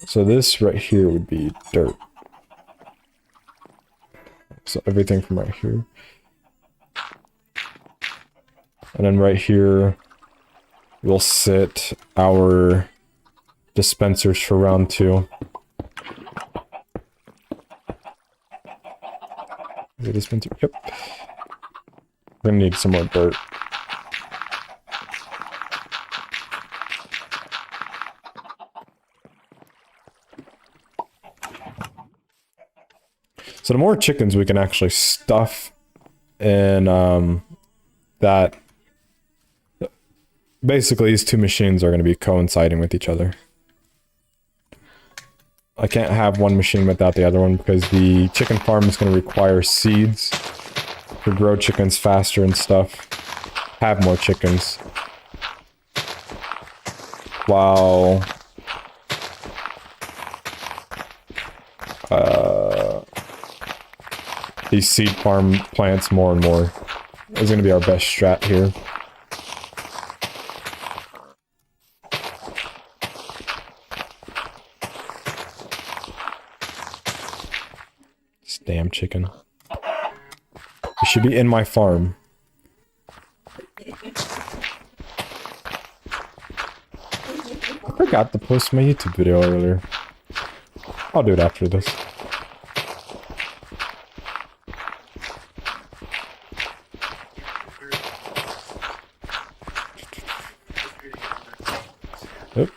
So this right here would be dirt. So everything from right here. And then right here, we'll sit our dispensers for round 2. Is it dispenser? Yep. We're gonna need some more dirt. So the more chickens we can actually stuff in that. Basically, these two machines are going to be coinciding with each other. I can't have one machine without the other one because the chicken farm is going to require seeds to grow chickens faster and stuff. Have more chickens. While these seed farm plants more and more is going to be our best strat here. This damn chicken. You should be in my farm. I forgot to post my YouTube video earlier. I'll do it after this. Oop.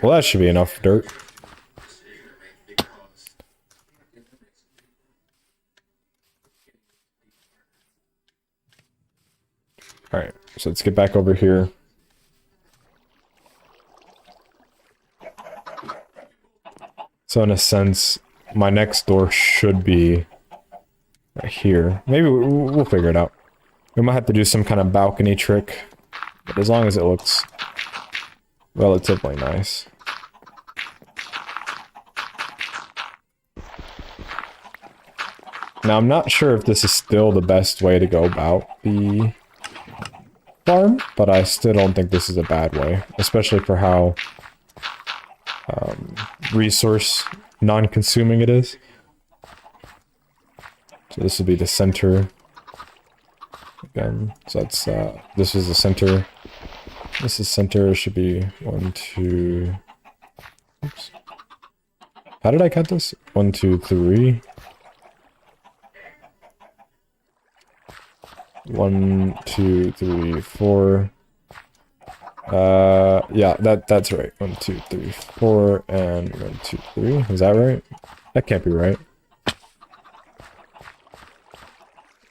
Well, that should be enough dirt. Alright, so let's get back over here. So in a sense, my next door should be right here. Maybe we'll figure it out. We might have to do some kind of balcony trick, but as long as it looks relatively nice. Now I'm not sure if this is still the best way to go about the farm, but I still don't think this is a bad way, especially for how resource non-consuming it is. So this will be the center again. So that's this is the center. This is center. Should be 1, 2. Oops. How did I count this? 1, 2, 3. 1, 2, 3, 4. Yeah, that's right. 1, 2, 3, 4, and 1, 2, 3. Is that right? That can't be right.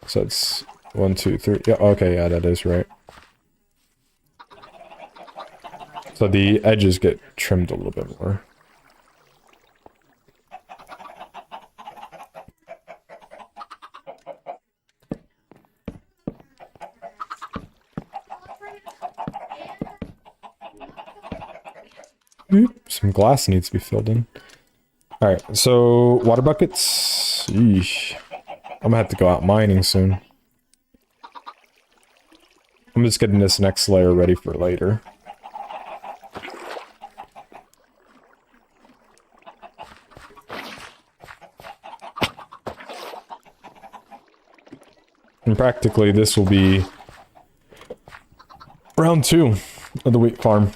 So it's 1, 2, 3. Yeah, okay, yeah, that is right. So the edges get trimmed a little bit more. Some glass needs to be filled in. Alright, so water buckets. Yeesh. I'm gonna have to go out mining soon. I'm just getting this next layer ready for later. And practically this will be round 2 of the wheat farm.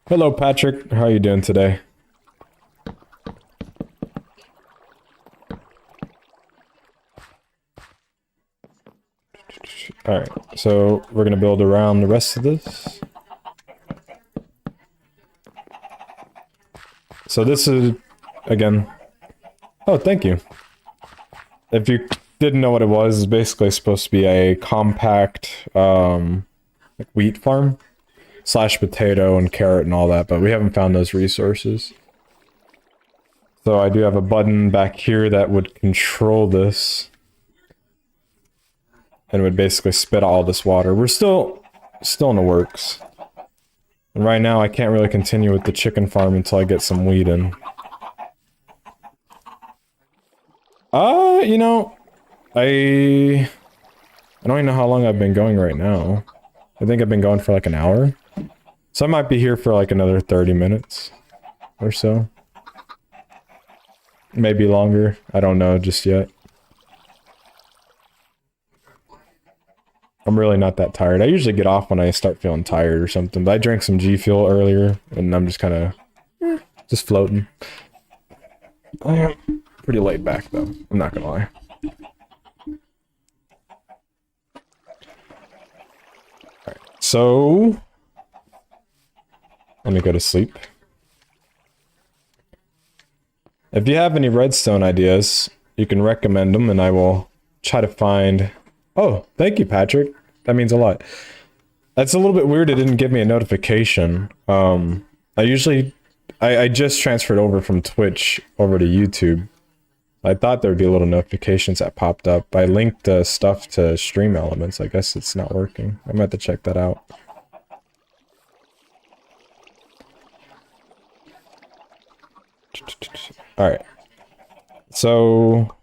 Hello, Patrick. How are you doing today? Alright, so we're going to build around the rest of this. So this is, again... Oh, thank you. If you didn't know what it was, it's basically supposed to be a compact wheat farm. / potato and carrot and all that, but we haven't found those resources. So I do have a button back here that would control this. And would basically spit all this water. We're still in the works. And right now I can't really continue with the chicken farm until I get some wheat in. You know, I don't even know how long I've been going right now. I think I've been going for like an hour. So I might be here for like another 30 minutes or so. Maybe longer. I don't know just yet. I'm really not that tired. I usually get off when I start feeling tired or something. But I drank some G Fuel earlier and I'm just kind of just floating. I am pretty laid back though. I'm not gonna lie. Alright, so... let me go to sleep. If you have any redstone ideas, you can recommend them and I will try to find... Oh, thank you, Patrick. That means a lot. That's a little bit weird it didn't give me a notification. I just transferred over from Twitch over to YouTube. I thought there would be little notifications that popped up. I linked the stuff to Stream Elements. I guess it's not working. I'm gonna have to check that out. Alright. So...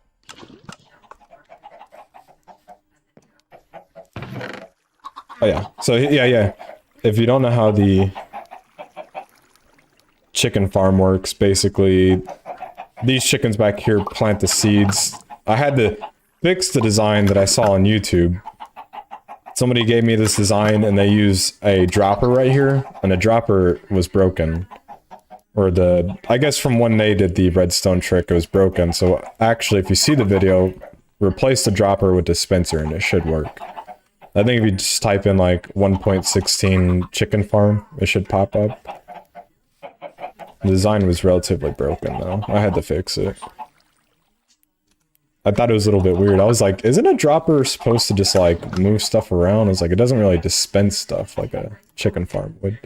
oh yeah. So yeah. If you don't know how the chicken farm works, basically these chickens back here plant the seeds. I had to fix the design that I saw on YouTube. Somebody gave me this design and they use a dropper right here, and the dropper was broken. Or I guess from when they did the redstone trick, it was broken. So actually, if you see the video, replace the dropper with dispenser and it should work. I think if you just type in like 1.16 chicken farm, it should pop up. The design was relatively broken though. I had to fix it. I thought it was a little bit weird. I was like, isn't a dropper supposed to just like move stuff around? I was like, it doesn't really dispense stuff like a chicken farm would.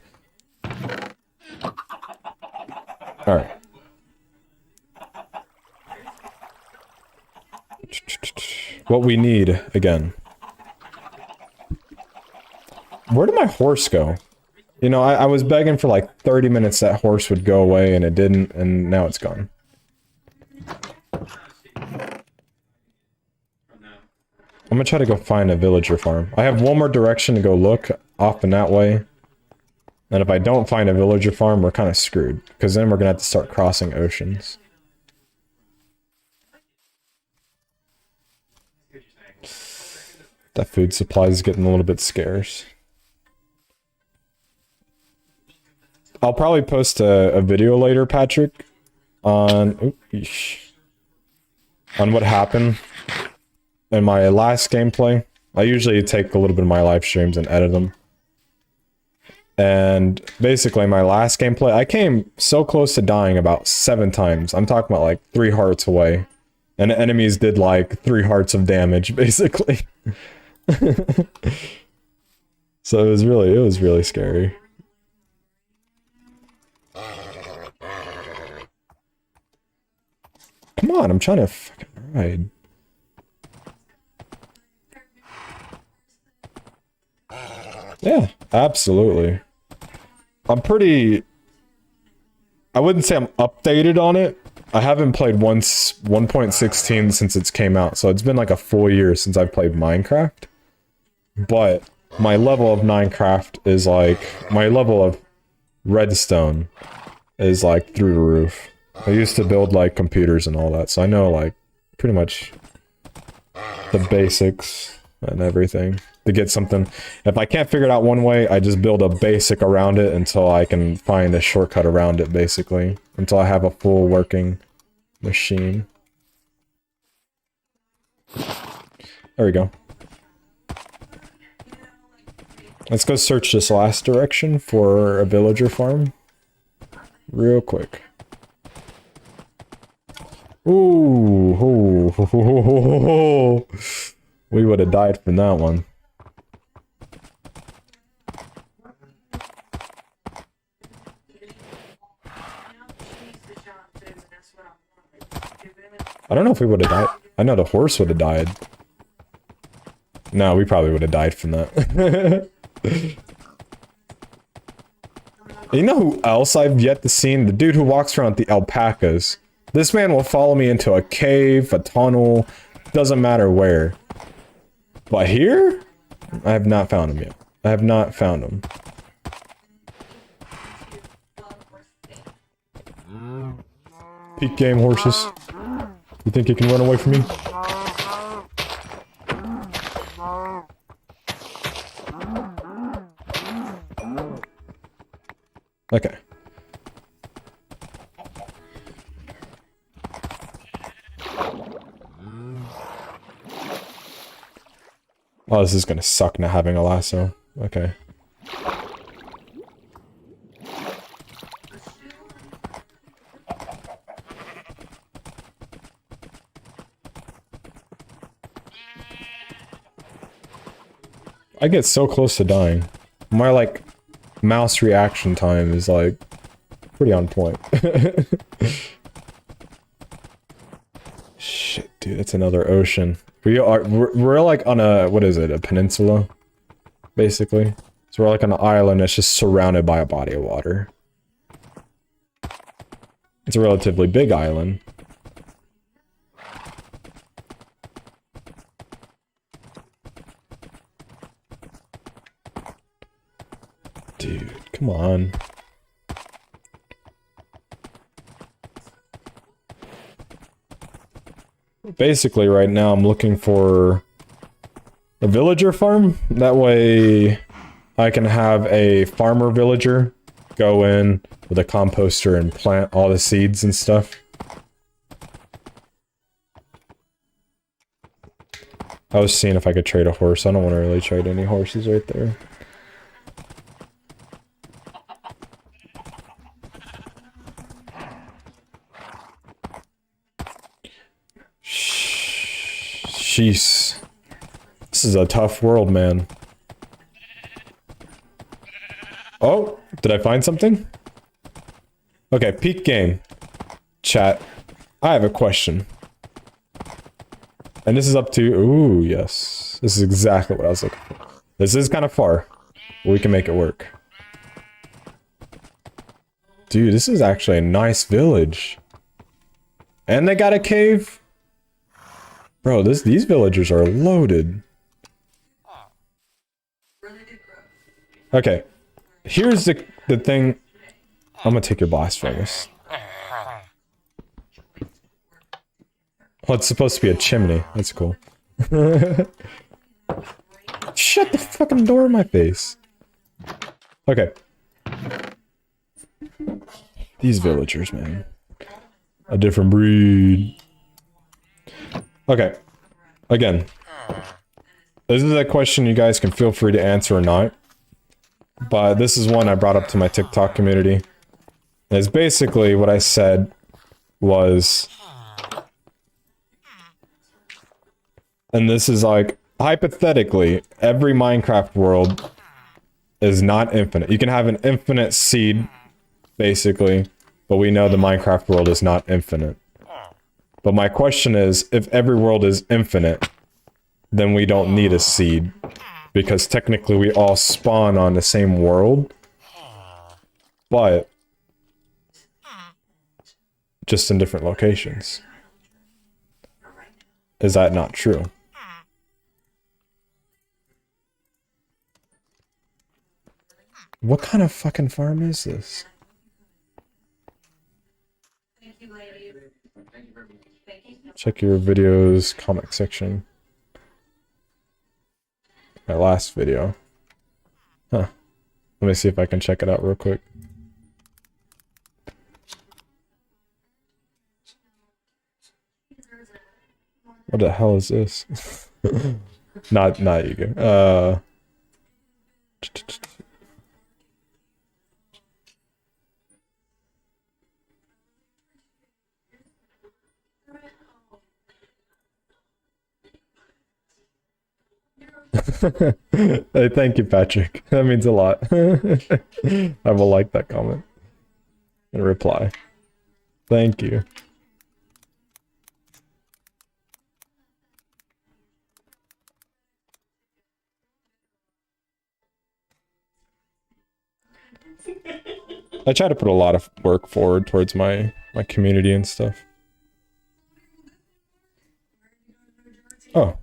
Alright. What we need, again. Where did my horse go? You know, I was begging for like 30 minutes that horse would go away and it didn't, and now it's gone. I'm gonna try to go find a villager farm. I have one more direction to go look off in that way. And if I don't find a villager farm, we're kind of screwed. Because then we're gonna have to start crossing oceans. That food supply is getting a little bit scarce. I'll probably post a video later, Patrick, on what happened in my last gameplay. I usually take a little bit of my live streams and edit them. And basically my last gameplay, I came so close to dying about 7 times. I'm talking about like 3 hearts away. And the enemies did like 3 hearts of damage, basically. So it was really scary. Come on, I'm trying to fucking ride. Yeah, absolutely. I'm pretty... I wouldn't say I'm updated on it. I haven't played 1.16 since it came out, so it's been like a full year since I've played Minecraft. But my level of Minecraft is like... My level of redstone is like through the roof. I used to build like computers and all that, so I know like pretty much the basics and everything. To get something, if I can't figure it out one way, I just build a basic around it until I can find a shortcut around it, basically. Until I have a full working machine. There we go. Let's go search this last direction for a villager farm. Real quick. Ooh, we would have died from that one. I don't know if we would have died. I know the horse would have died. No, we probably would have died from that. You know who else I've yet to see? The dude who walks around with the alpacas. This man will follow me into a cave, a tunnel, doesn't matter where. But here? I have not found him yet. I have not found him. Peak game horses. You think you can run away from me? Okay. Oh, this is gonna suck not having a lasso. Okay. I get so close to dying. My, like, mouse reaction time is, like, pretty on point. Shit, dude, it's another ocean. We're like on a, what is it, a peninsula? Basically. So we're like on an island that's just surrounded by a body of water. It's a relatively big island. Dude, come on. basically right now I'm looking for a villager farm. That way I can have a farmer villager go in with a composter and plant all the seeds and stuff. I was seeing if I could trade a horse. I don't want to really trade any horses right there. Jeez. This is a tough world, man. Oh, did I find something? Okay, peak game. Chat. I have a question. And this is up to... Ooh, yes. This is exactly what I was looking for. This is kind of far. But we can make it work. Dude, this is actually a nice village. And they got a cave? Bro, these villagers are loaded. Okay. Here's the thing. I'm gonna take your blasphemous. Oh, it's supposed to be a chimney. That's cool. Shut the fucking door in my face. Okay. These villagers, man. A different breed. Okay. Again. This is a question you guys can feel free to answer or not. But this is one I brought up to my TikTok community. And it's basically what I said was... And this is like, hypothetically, every Minecraft world is not infinite. You can have an infinite seed, basically, but we know the Minecraft world is not infinite. But my question is, if every world is infinite, then we don't need a seed. Because technically we all spawn on the same world. But just in different locations. Is that not true? What kind of fucking farm is this? Check your videos, comment section. My last video. Huh. Let me see if I can check it out real quick. What the hell is this? not you go. Hey, thank you, Patrick. That means a lot. I will like that comment and reply. Thank you. I try to put a lot of work forward towards my community and stuff. Oh.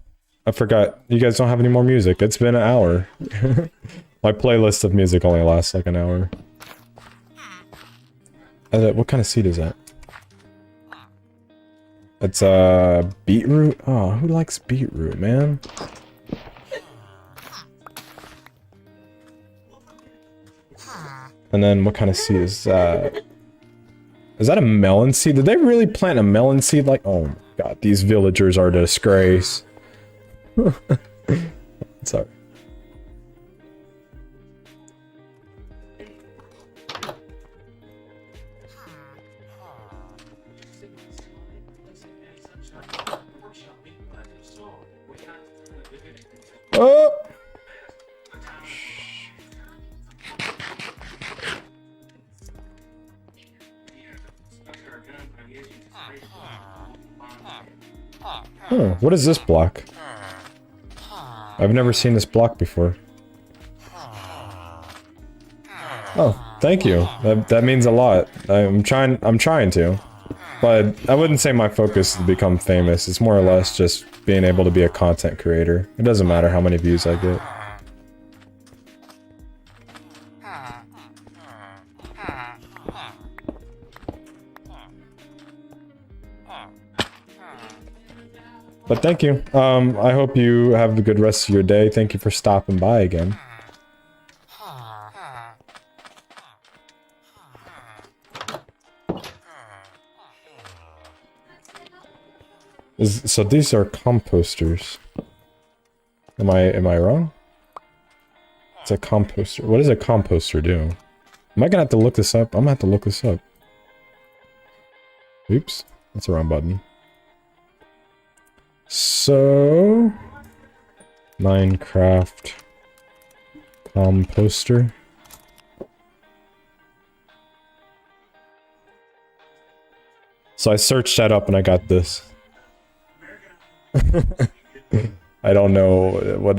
I forgot. You guys don't have any more music. It's been an hour. My playlist of music only lasts like an hour. What kind of seed is that? It's beetroot? Oh, who likes beetroot, man? And then what kind of seed is that? Is that a melon seed? Did they really plant a melon seed? Like, oh my god, these villagers are a disgrace. Sorry. Oh! Huh, what is this block? I've never seen this block before. Oh, thank you. That means a lot. I'm trying to. But I wouldn't say my focus is to become famous. It's more or less just being able to be a content creator. It doesn't matter how many views I get. But thank you. I hope you have a good rest of your day. Thank you for stopping by again. So these are composters. Am I wrong? It's a composter. What does a composter do? Am I gonna have to look this up? I'm gonna have to look this up. Oops, that's the wrong button. So, Minecraft composter. So I searched that up and I got this. I don't know what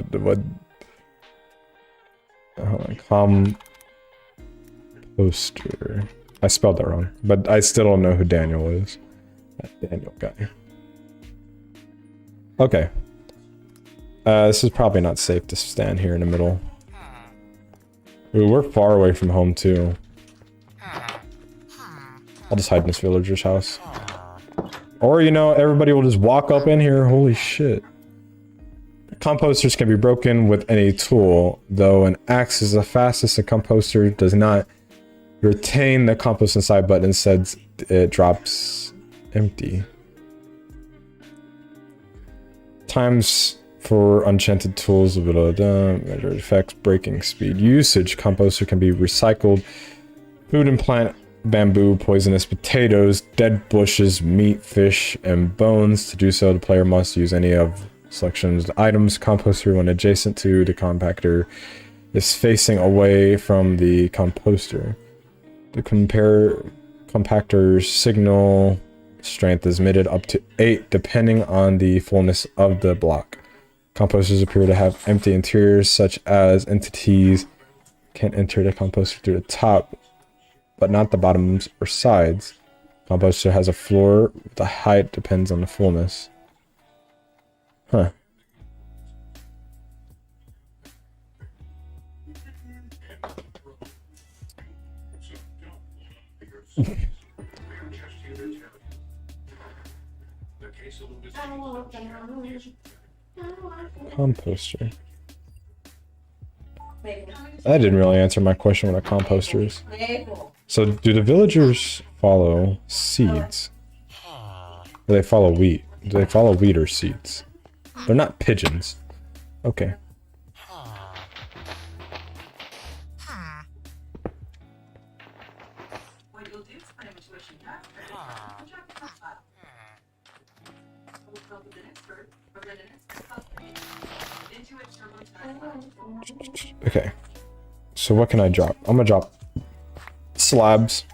composter. I spelled that wrong, but I still don't know who Daniel is. That Daniel guy. Okay. This is probably not safe to stand here in the middle. Ooh, we're far away from home too. I'll just hide in this villager's house. Or, you know, everybody will just walk up in here. Holy shit. Composters can be broken with any tool, though an axe is the fastest. A composter does not retain the compost inside, but instead it drops empty. Times for enchanted tools, measure effects, breaking speed. Usage, composter can be recycled. Food and plant, bamboo, poisonous potatoes, dead bushes, meat, fish, and bones. To do so, the player must use any of selections items. Composter, when adjacent to the compactor, is facing away from the composter. The compactor's signal strength is limited up to 8, depending on the fullness of the block. Composters appear to have empty interiors, such as entities can enter the composter through the top, but not the bottoms or sides. Composter has a floor. The height depends on the fullness. Huh. Composter. That didn't really answer my question what a composter is. So do the villagers follow seeds? Do they follow wheat? Do they follow wheat or seeds? They're not pigeons. Okay. Okay. So what can I drop? I'm gonna drop slabs.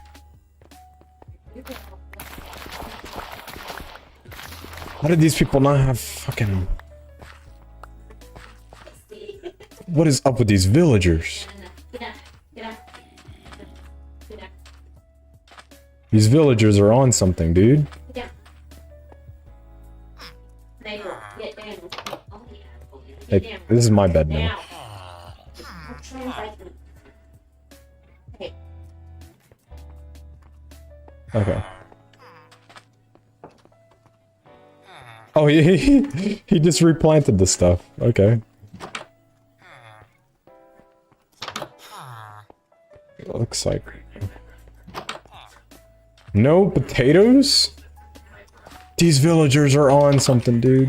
How did these people not have fucking... What is up with these villagers? These villagers are on something, dude. Hey, this is my bed now. Okay. Oh, he just replanted the stuff. Okay. It looks like... No potatoes? These villagers are on something, dude.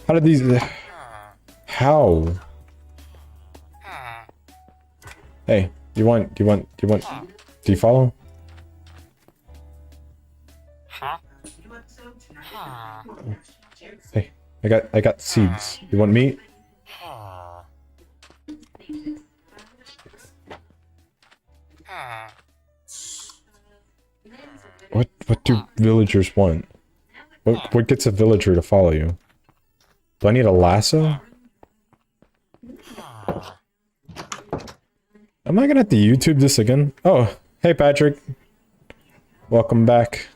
How did these... How? Hey, do you follow? Hey, I got seeds. You want meat? What do villagers want? What gets a villager to follow you? Do I need a lasso? Am I gonna have to YouTube this again? Oh, hey Patrick. Welcome back.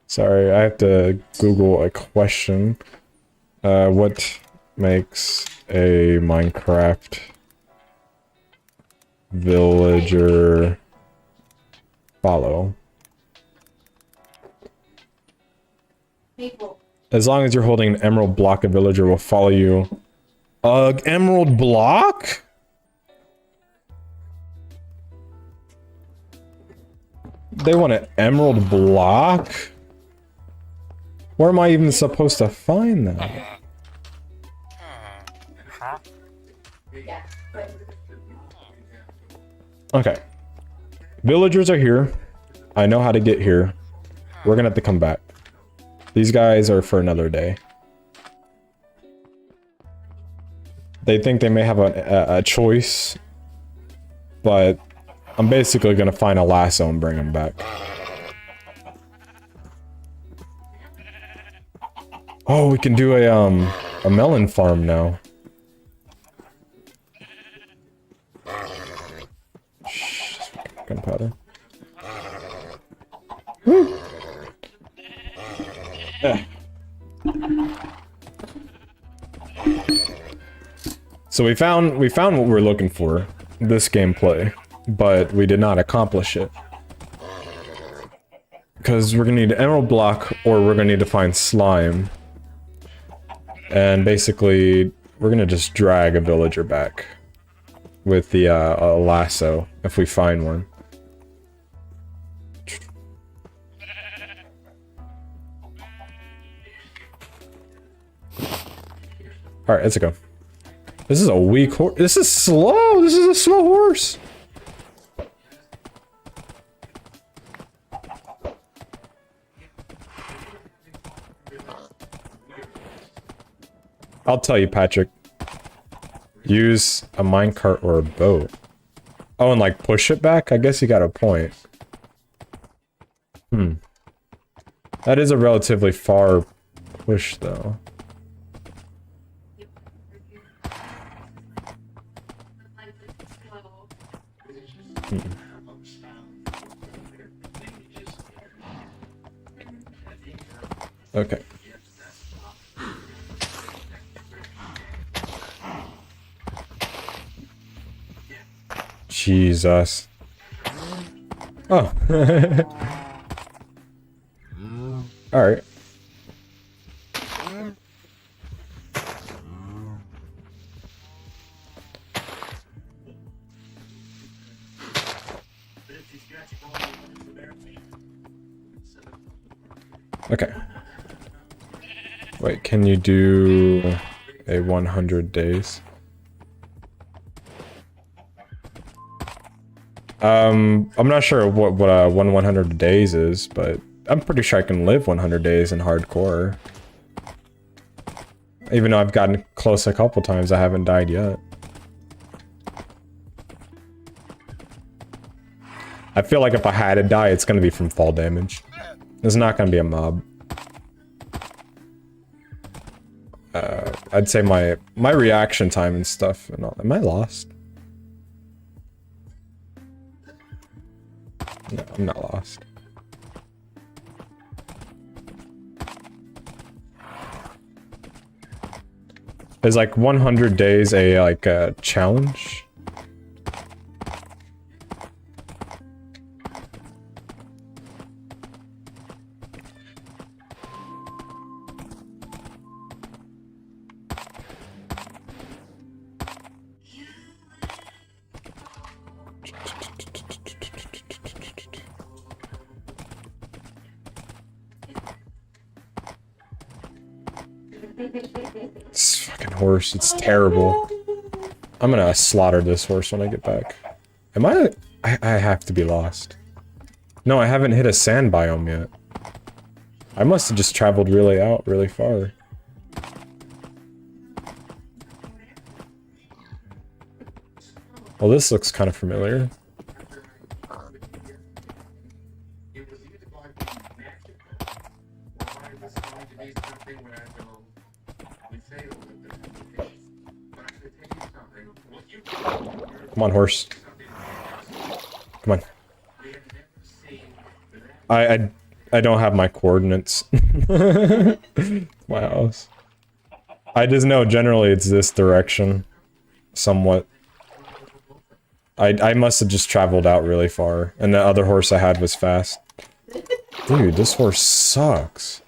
Sorry, I have to Google a question. What makes a Minecraft villager Follow. Maple. As long as you're holding an emerald block, a villager will follow you. Emerald block? They want an emerald block? Where am I even supposed to find that? Yeah. But Okay. Villagers are here. I know how to get here. We're gonna have to come back. These guys are for another day. They think they may have a choice, but I'm basically gonna find a lasso and bring them back. Oh, we can do a melon farm now. Shh, gunpowder. Woo. So we found what we're looking for, this gameplay, but we did not accomplish it. Because we're gonna need an emerald block, or we're gonna need to find slime. And basically, we're gonna just drag a villager back with the a lasso, if we find one. Alright, let's go. This is a weak horse. This is slow! This is a slow horse! I'll tell you, Patrick. Use a minecart or a boat. Oh, and like push it back? I guess you got a point. That is a relatively far push, though. Okay. Jesus. Oh. Alright. Okay. Wait, can you do a 100 days? I'm not sure what 100 days is, but I'm pretty sure I can live 100 days in hardcore. Even though I've gotten close a couple times, I haven't died yet. I feel like if I had to die, it's gonna be from fall damage. It's not gonna be a mob. I'd say my reaction time and stuff and all. Am I lost? No, I'm not lost. Is like 100 days a challenge? This fucking horse, it's terrible. I'm gonna slaughter this horse when I get back. Am I have to be lost. No, I haven't hit a sand biome yet. I must have just traveled really far. Well, this looks kind of familiar. Come on, horse. Come on. I don't have my coordinates. My house. I just know generally it's this direction. Somewhat. I must have just traveled out really far, and the other horse I had was fast. Dude, this horse sucks.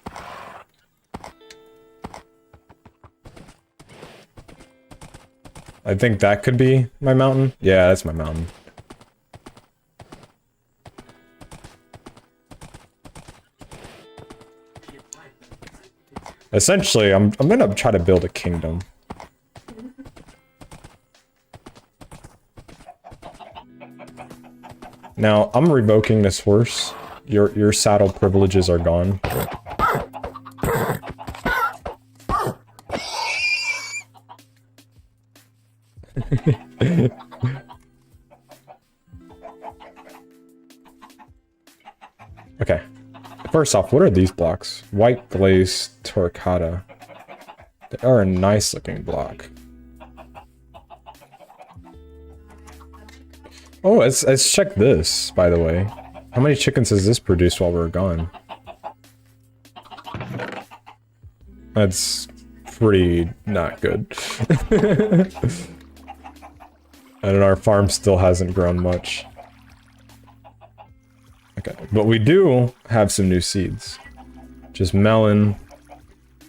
I think that could be my mountain. Yeah, that's my mountain. Essentially, I'm gonna try to build a kingdom. Now, I'm revoking this horse. Your saddle privileges are gone. Okay. First off, what are these blocks? White glaze terracotta. They are a nice looking block. Oh, let's check this, by the way. How many chickens has this produced while we're gone? That's pretty not good. And our farm still hasn't grown much. Okay, but we do have some new seeds. Just melon.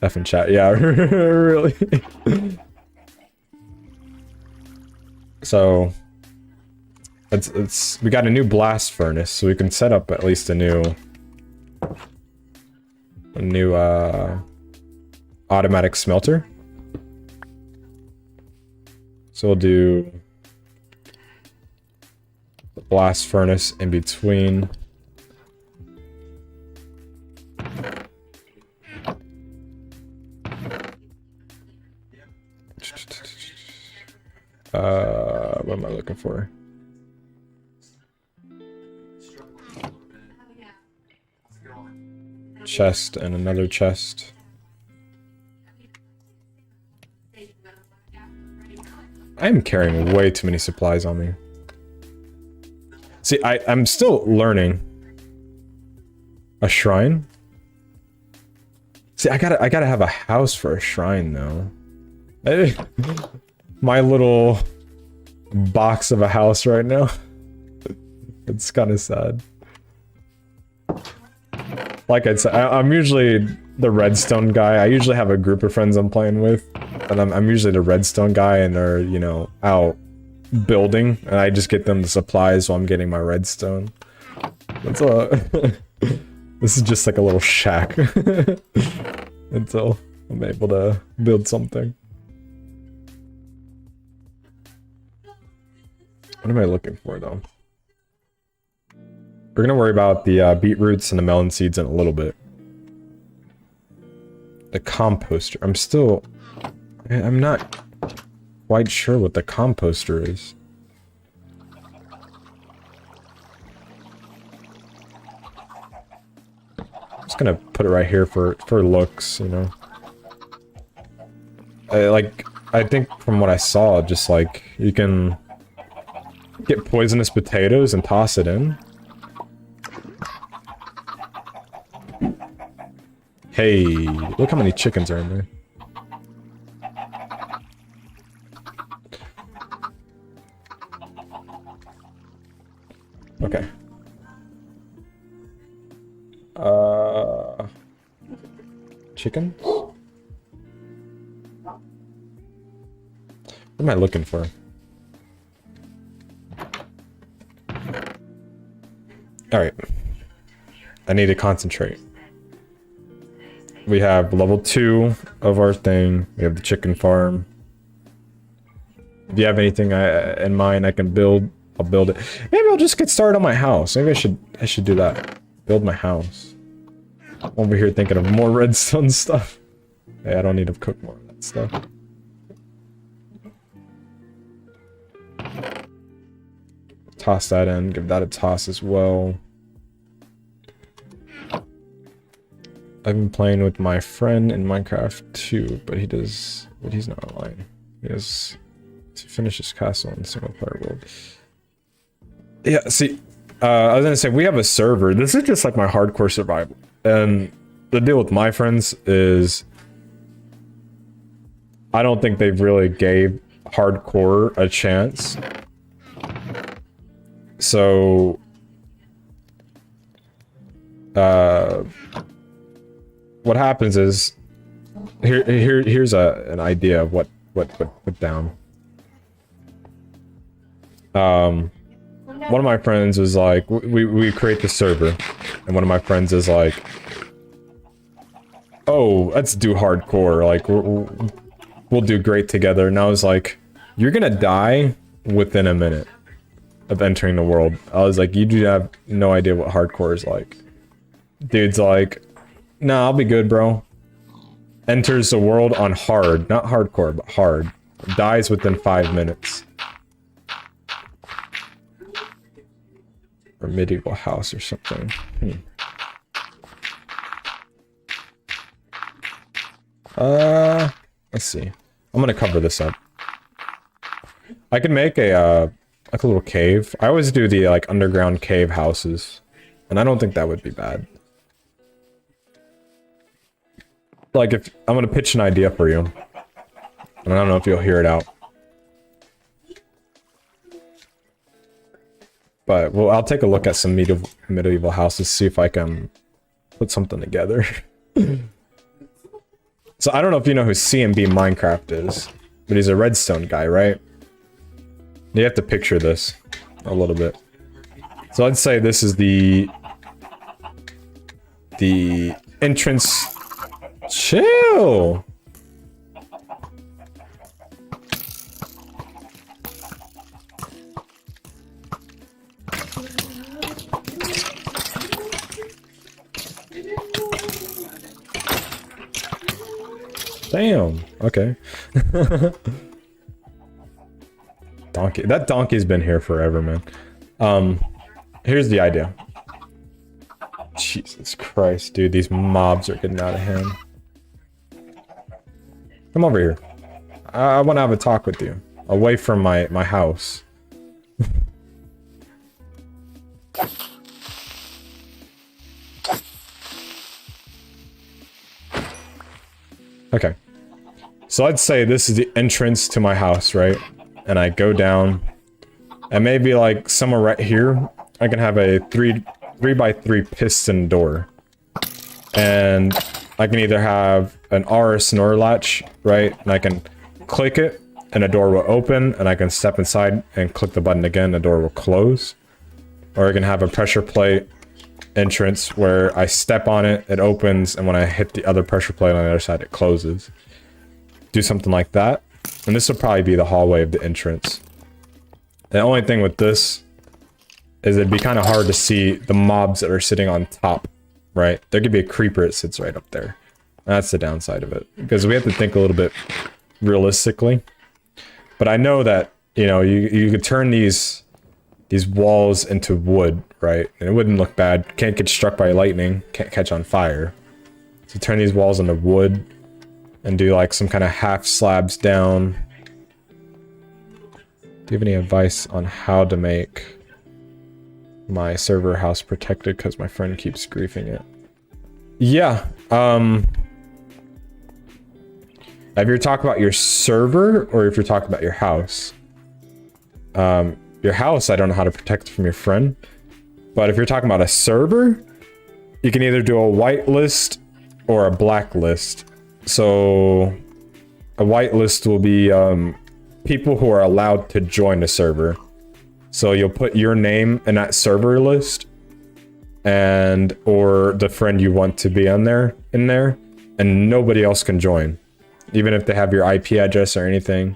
F in chat. Yeah, really. So we got a new blast furnace, so we can set up at least a new automatic smelter. So we'll do the blast furnace in between. What am I looking for? Chest and another chest. I am carrying way too many supplies on me. See, I'm still learning. A shrine? See, I gotta have a house for a shrine though. My little box of a house right now. It's kind of sad. Like I said, I'm usually the redstone guy. I usually have a group of friends I'm playing with, and I'm usually the redstone guy, and they're, you know, out building, and I just get them the supplies while I'm getting my redstone. That's this is just like a little shack until I'm able to build something. What am I looking for though? We're gonna worry about the beetroots and the melon seeds in a little bit. The composter. I'm not quite sure what the composter is. I'm just gonna put it right here for looks, you know. I think from what I saw, just like you can get poisonous potatoes and toss it in. Hey, look how many chickens are in there. Okay. Chickens? What am I looking for? Alright. I need to concentrate. We have level 2 of our thing. We have the chicken farm. If you have anything in mind I can build, I'll build it. Maybe I'll just get started on my house. Maybe I should do that. Build my house. I'm over here thinking of more redstone stuff. Hey, I don't need to cook more of that stuff. Toss that in, give that a toss as well. I've been playing with my friend in Minecraft too, but he's not online. He has to finish his castle in single player world. Yeah, see, I was gonna say, we have a server. This is just like my hardcore survival. And the deal with my friends is I don't think they've really gave hardcore a chance. So, what happens is, here's an idea of what put down. One of my friends was like, we create the server, and one of my friends is like, oh, let's do hardcore, like, we'll do great together. And I was like, you're gonna die within a minute of entering the world. I was like, you do have no idea what hardcore is like. Dude's like, nah, I'll be good, bro. Enters the world on hard, not hardcore, but hard. Dies within 5 minutes. Or medieval house or something. Let's see. I'm gonna cover this up. I can make a like a little cave. I always do the like underground cave houses, and I don't think that would be bad. Like, if I'm gonna pitch an idea for you, and I don't know if you'll hear it out. But, well, I'll take a look at some medieval houses, see if I can put something together. So, I don't know if you know who CMB Minecraft is, but he's a redstone guy, right? You have to picture this a little bit. So, I'd say this is the entrance. Chill! Damn. Okay. Donkey. That donkey's been here forever, man. Here's the idea. Jesus Christ, dude. These mobs are getting out of hand. Come over here. I want to have a talk with you. Away from my house. Okay. So let's say this is the entrance to my house, right? And I go down. And maybe like somewhere right here, I can have a 3x3 piston door. And I can either have an RS NOR latch, right? And I can click it and a door will open and I can step inside and click the button again, the door will close. Or I can have a pressure plate entrance where I step on it, it opens, and when I hit the other pressure plate on the other side, it closes. Do something like that. And this will probably be the hallway of the entrance. The only thing with this is it'd be kind of hard to see the mobs that are sitting on top, right? There could be a creeper that sits right up there. That's the downside of it, because we have to think a little bit realistically. But I know that, you know, you could turn these walls into wood, right? And it wouldn't look bad. Can't get struck by lightning, can't catch on fire. So turn these walls into wood and do like some kind of half slabs down. Do you have any advice on how to make my server house protected because my friend keeps griefing it? Yeah, if you're talking about your server or if you're talking about your house. Your house, I don't know how to protect from your friend. But if you're talking about a server, you can either do a whitelist or a blacklist. So a whitelist will be people who are allowed to join the server. So you'll put your name in that server list and or the friend you want to be in there, and nobody else can join. Even if they have your IP address or anything,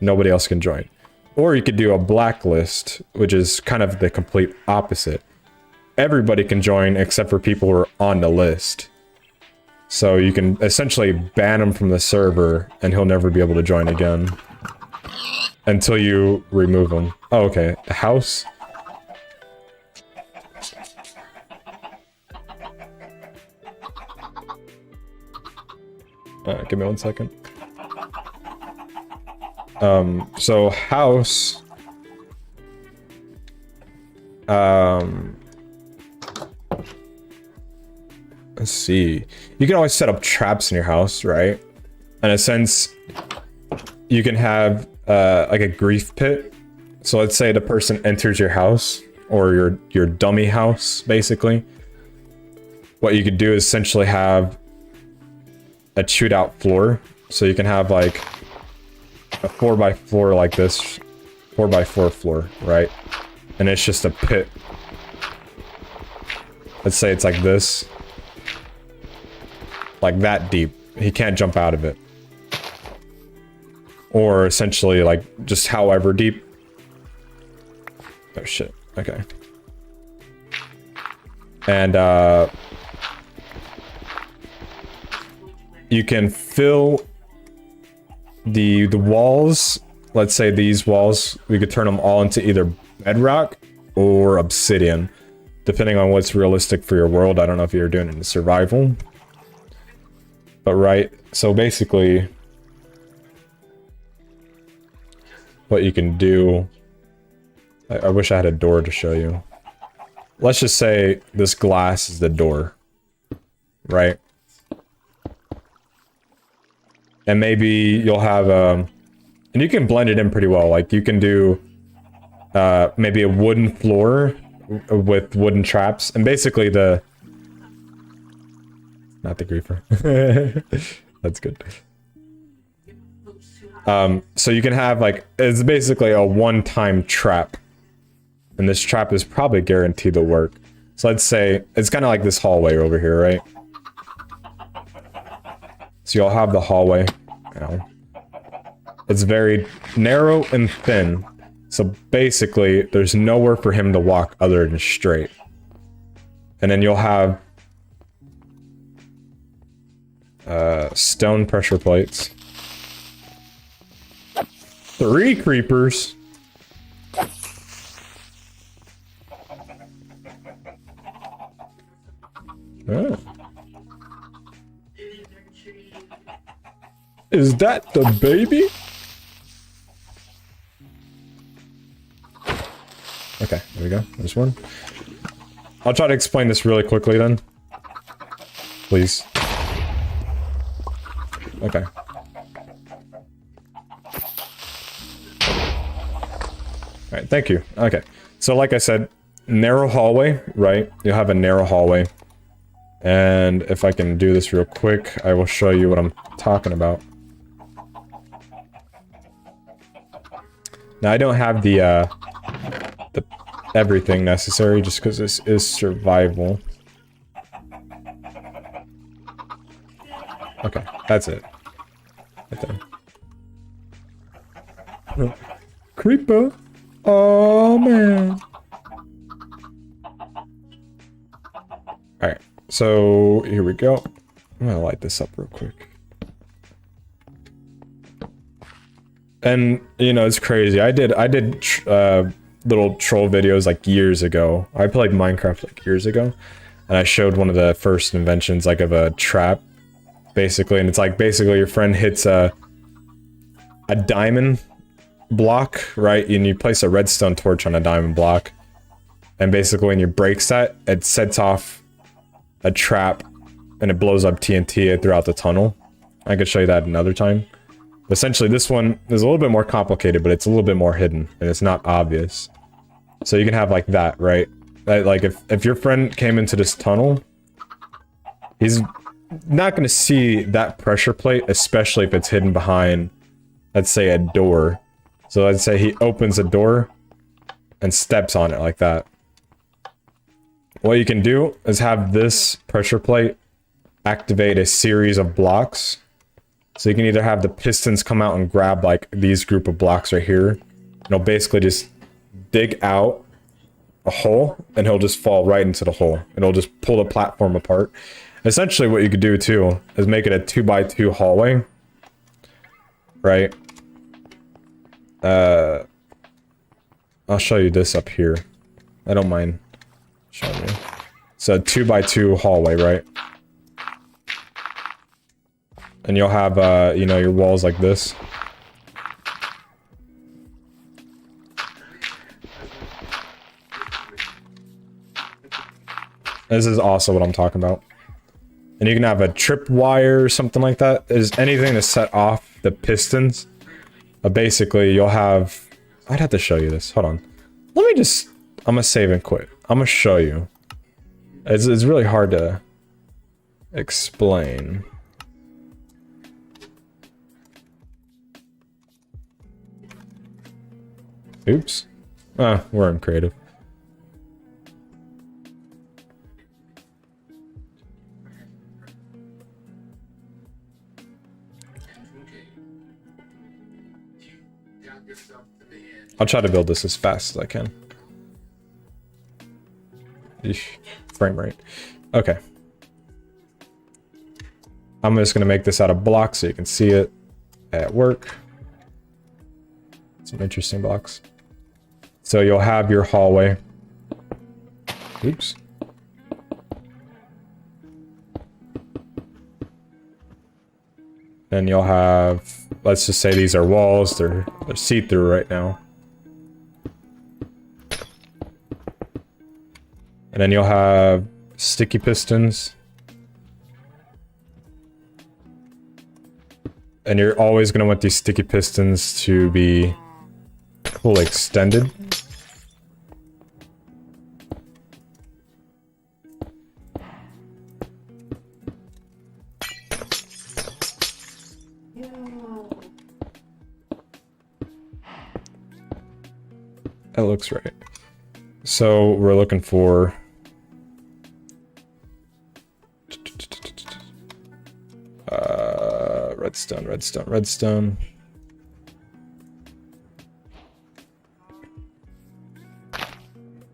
nobody else can join. Or you could do a blacklist, which is kind of the complete opposite. Everybody can join except for people who are on the list. So you can essentially ban him from the server and he'll never be able to join again. Until you remove him. Oh, okay. The house. Give me 1 second. So house, let's see. You can always set up traps in your house, right? In a sense, you can have like a grief pit. So let's say the person enters your house or your dummy house, basically. What you could do is essentially have a chewed out floor. So you can have like a 4x4 like this, 4x4 floor, right? And it's just a pit. Let's say it's like this. Like that deep. He can't jump out of it. Or essentially like just however deep. Oh shit. Okay. And you can fill the walls. Let's say these walls, we could turn them all into either bedrock or obsidian, depending on what's realistic for your world. I don't know if you're doing it in survival. But right, so basically what you can do, I wish I had a door to show you. Let's just say this glass is the door, right? And maybe you'll have, and you can blend it in pretty well. Like you can do maybe a wooden floor with wooden traps, and basically not the griefer. That's good. So you can have like, it's basically a one-time trap. And this trap is probably guaranteed to work. So let's say, it's kind of like this hallway over here, right? So you'll have the hallway. It's very narrow and thin. So basically, there's nowhere for him to walk other than straight. And then you'll have stone pressure plates. 3 creepers. Oh. Is that the baby? Okay, there we go. There's one. I'll try to explain this really quickly then. Please. Okay. Alright, thank you. Okay. So like I said, narrow hallway, right? You'll have a narrow hallway. And if I can do this real quick, I will show you what I'm talking about. Now I don't have the everything necessary just because this is survival. Okay, that's it. Right there. Creeper. Oh man. Alright, so here we go. I'm gonna light this up real quick. And you know, it's crazy. I did little troll videos like years ago. I played Minecraft like years ago, and I showed one of the first inventions like of a trap, basically. And it's like basically your friend hits a diamond block, right? And you place a redstone torch on a diamond block, and basically when you breaks that, it sets off a trap, and it blows up TNT throughout the tunnel. I could show you that another time. Essentially, this one is a little bit more complicated, but it's a little bit more hidden, and it's not obvious. So you can have like that, right? Like if your friend came into this tunnel, he's not going to see that pressure plate, especially if it's hidden behind, let's say, a door. So let's say he opens a door and steps on it like that. What you can do is have this pressure plate activate a series of blocks. So you can either have the pistons come out and grab like these group of blocks right here. And he'll basically just dig out a hole, and he'll just fall right into the hole. And it'll just pull the platform apart. Essentially what you could do too is make it a 2x2 hallway. Right? I'll show you this up here. I don't mind showing you. It's a 2x2 hallway, right? And you'll have, you know, your walls like this. This is also what I'm talking about. And you can have a trip wire or something like that. There's anything to set off the pistons. Basically, you'll have... I'd have to show you this. Hold on. Let me just... I'm gonna save and quit. I'm gonna show you. It's really hard to explain. Oops. Ah, we're in creative. I'll try to build this as fast as I can. Eesh. Frame rate. Okay. I'm just gonna make this out of blocks so you can see it at work. Some interesting blocks. So you'll have your hallway. Oops. Then you'll have, let's just say these are walls, they're see-through right now. And then you'll have sticky pistons. And you're always going to want these sticky pistons to be fully extended. That looks right. So we're looking for redstone, redstone, redstone.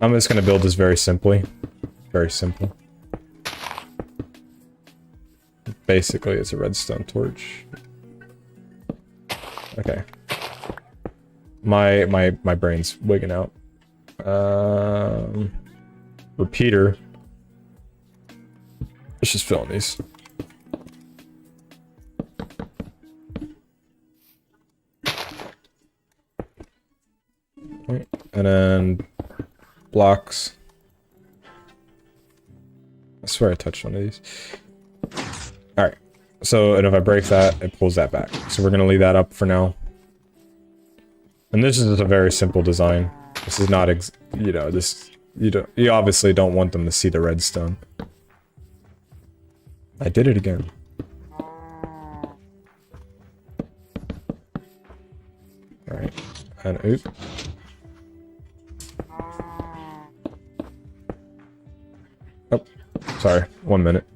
I'm just gonna build this very simply. Very simple. Basically, it's a redstone torch. Okay. My brain's wigging out. Repeater. Let's just fill in these. Right. And then blocks. I swear I touched one of these. Alright. So, and if I break that, it pulls that back. So we're gonna leave that up for now. And this is just a very simple design. This is not, you know, this, you obviously don't want them to see the redstone. I did it again. Alright, and oop. Oh, sorry, 1 minute.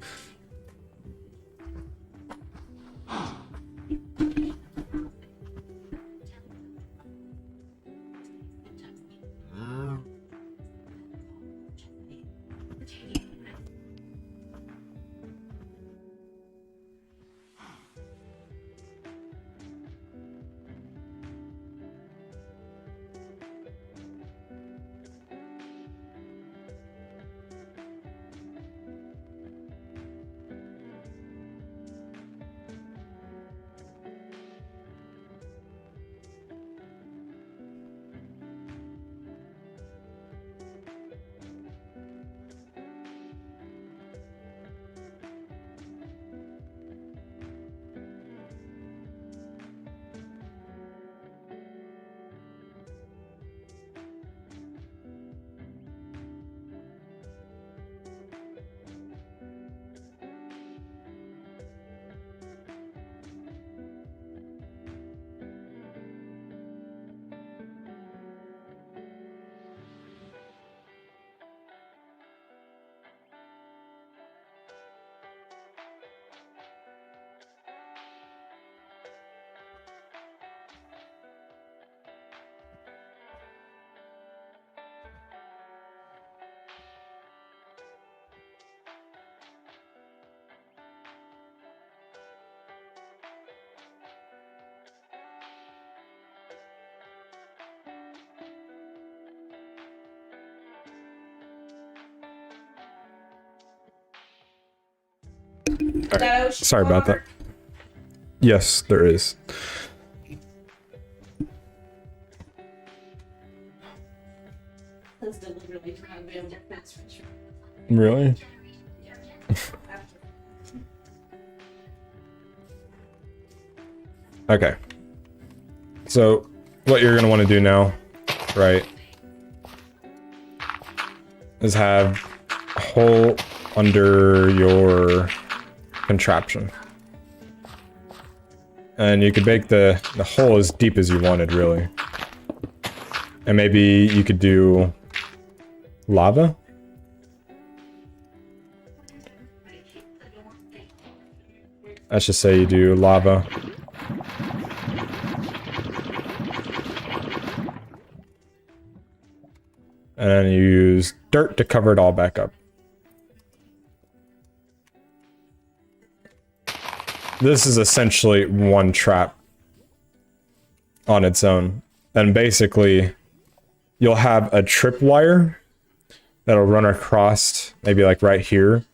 Right. Sorry about that. Yes, there is. Really? Okay. So, what you're going to want to do now, right, is have a hole under your contraption. And you could make the hole as deep as you wanted, really. And maybe you could do lava? Let's just say you do lava. And then you use dirt to cover it all back up. This is essentially one trap on its own. And basically, you'll have a tripwire that'll run across, maybe like right here,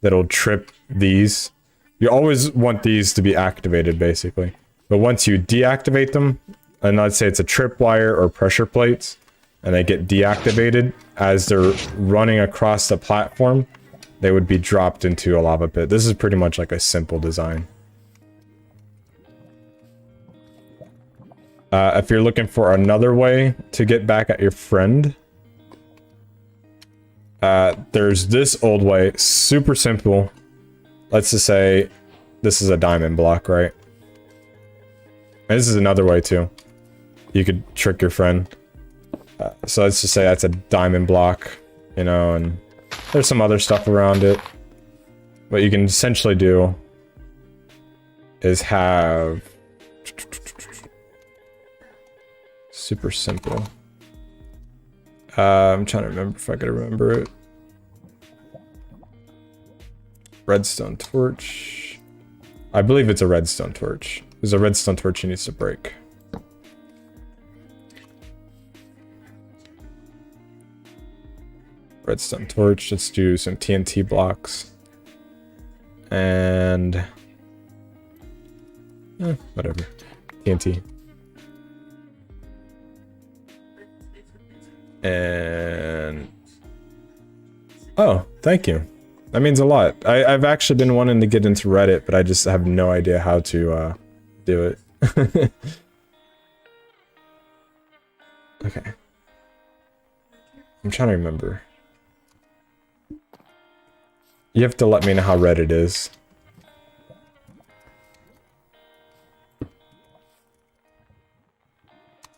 that'll trip these. You always want these to be activated, basically. But once you deactivate them, and let's say it's a tripwire or pressure plates, and they get deactivated, as they're running across the platform, they would be dropped into a lava pit. This is pretty much like a simple design. If you're looking for another way to get back at your friend, there's this old way, super simple. Let's just say this is a diamond block, right? And this is another way too. You could trick your friend. So let's just say that's a diamond block, you know, and there's some other stuff around it. What you can essentially do is have... super simple. I'm trying to remember if I could remember it. Redstone torch. I believe it's a redstone torch. There's a redstone torch he needs to break. Redstone torch. Let's do some TNT blocks. And... whatever. TNT. And... oh, thank you. That means a lot. I've actually been wanting to get into Reddit, but I just have no idea how to do it. Okay. I'm trying to remember. You have to let me know how Reddit is.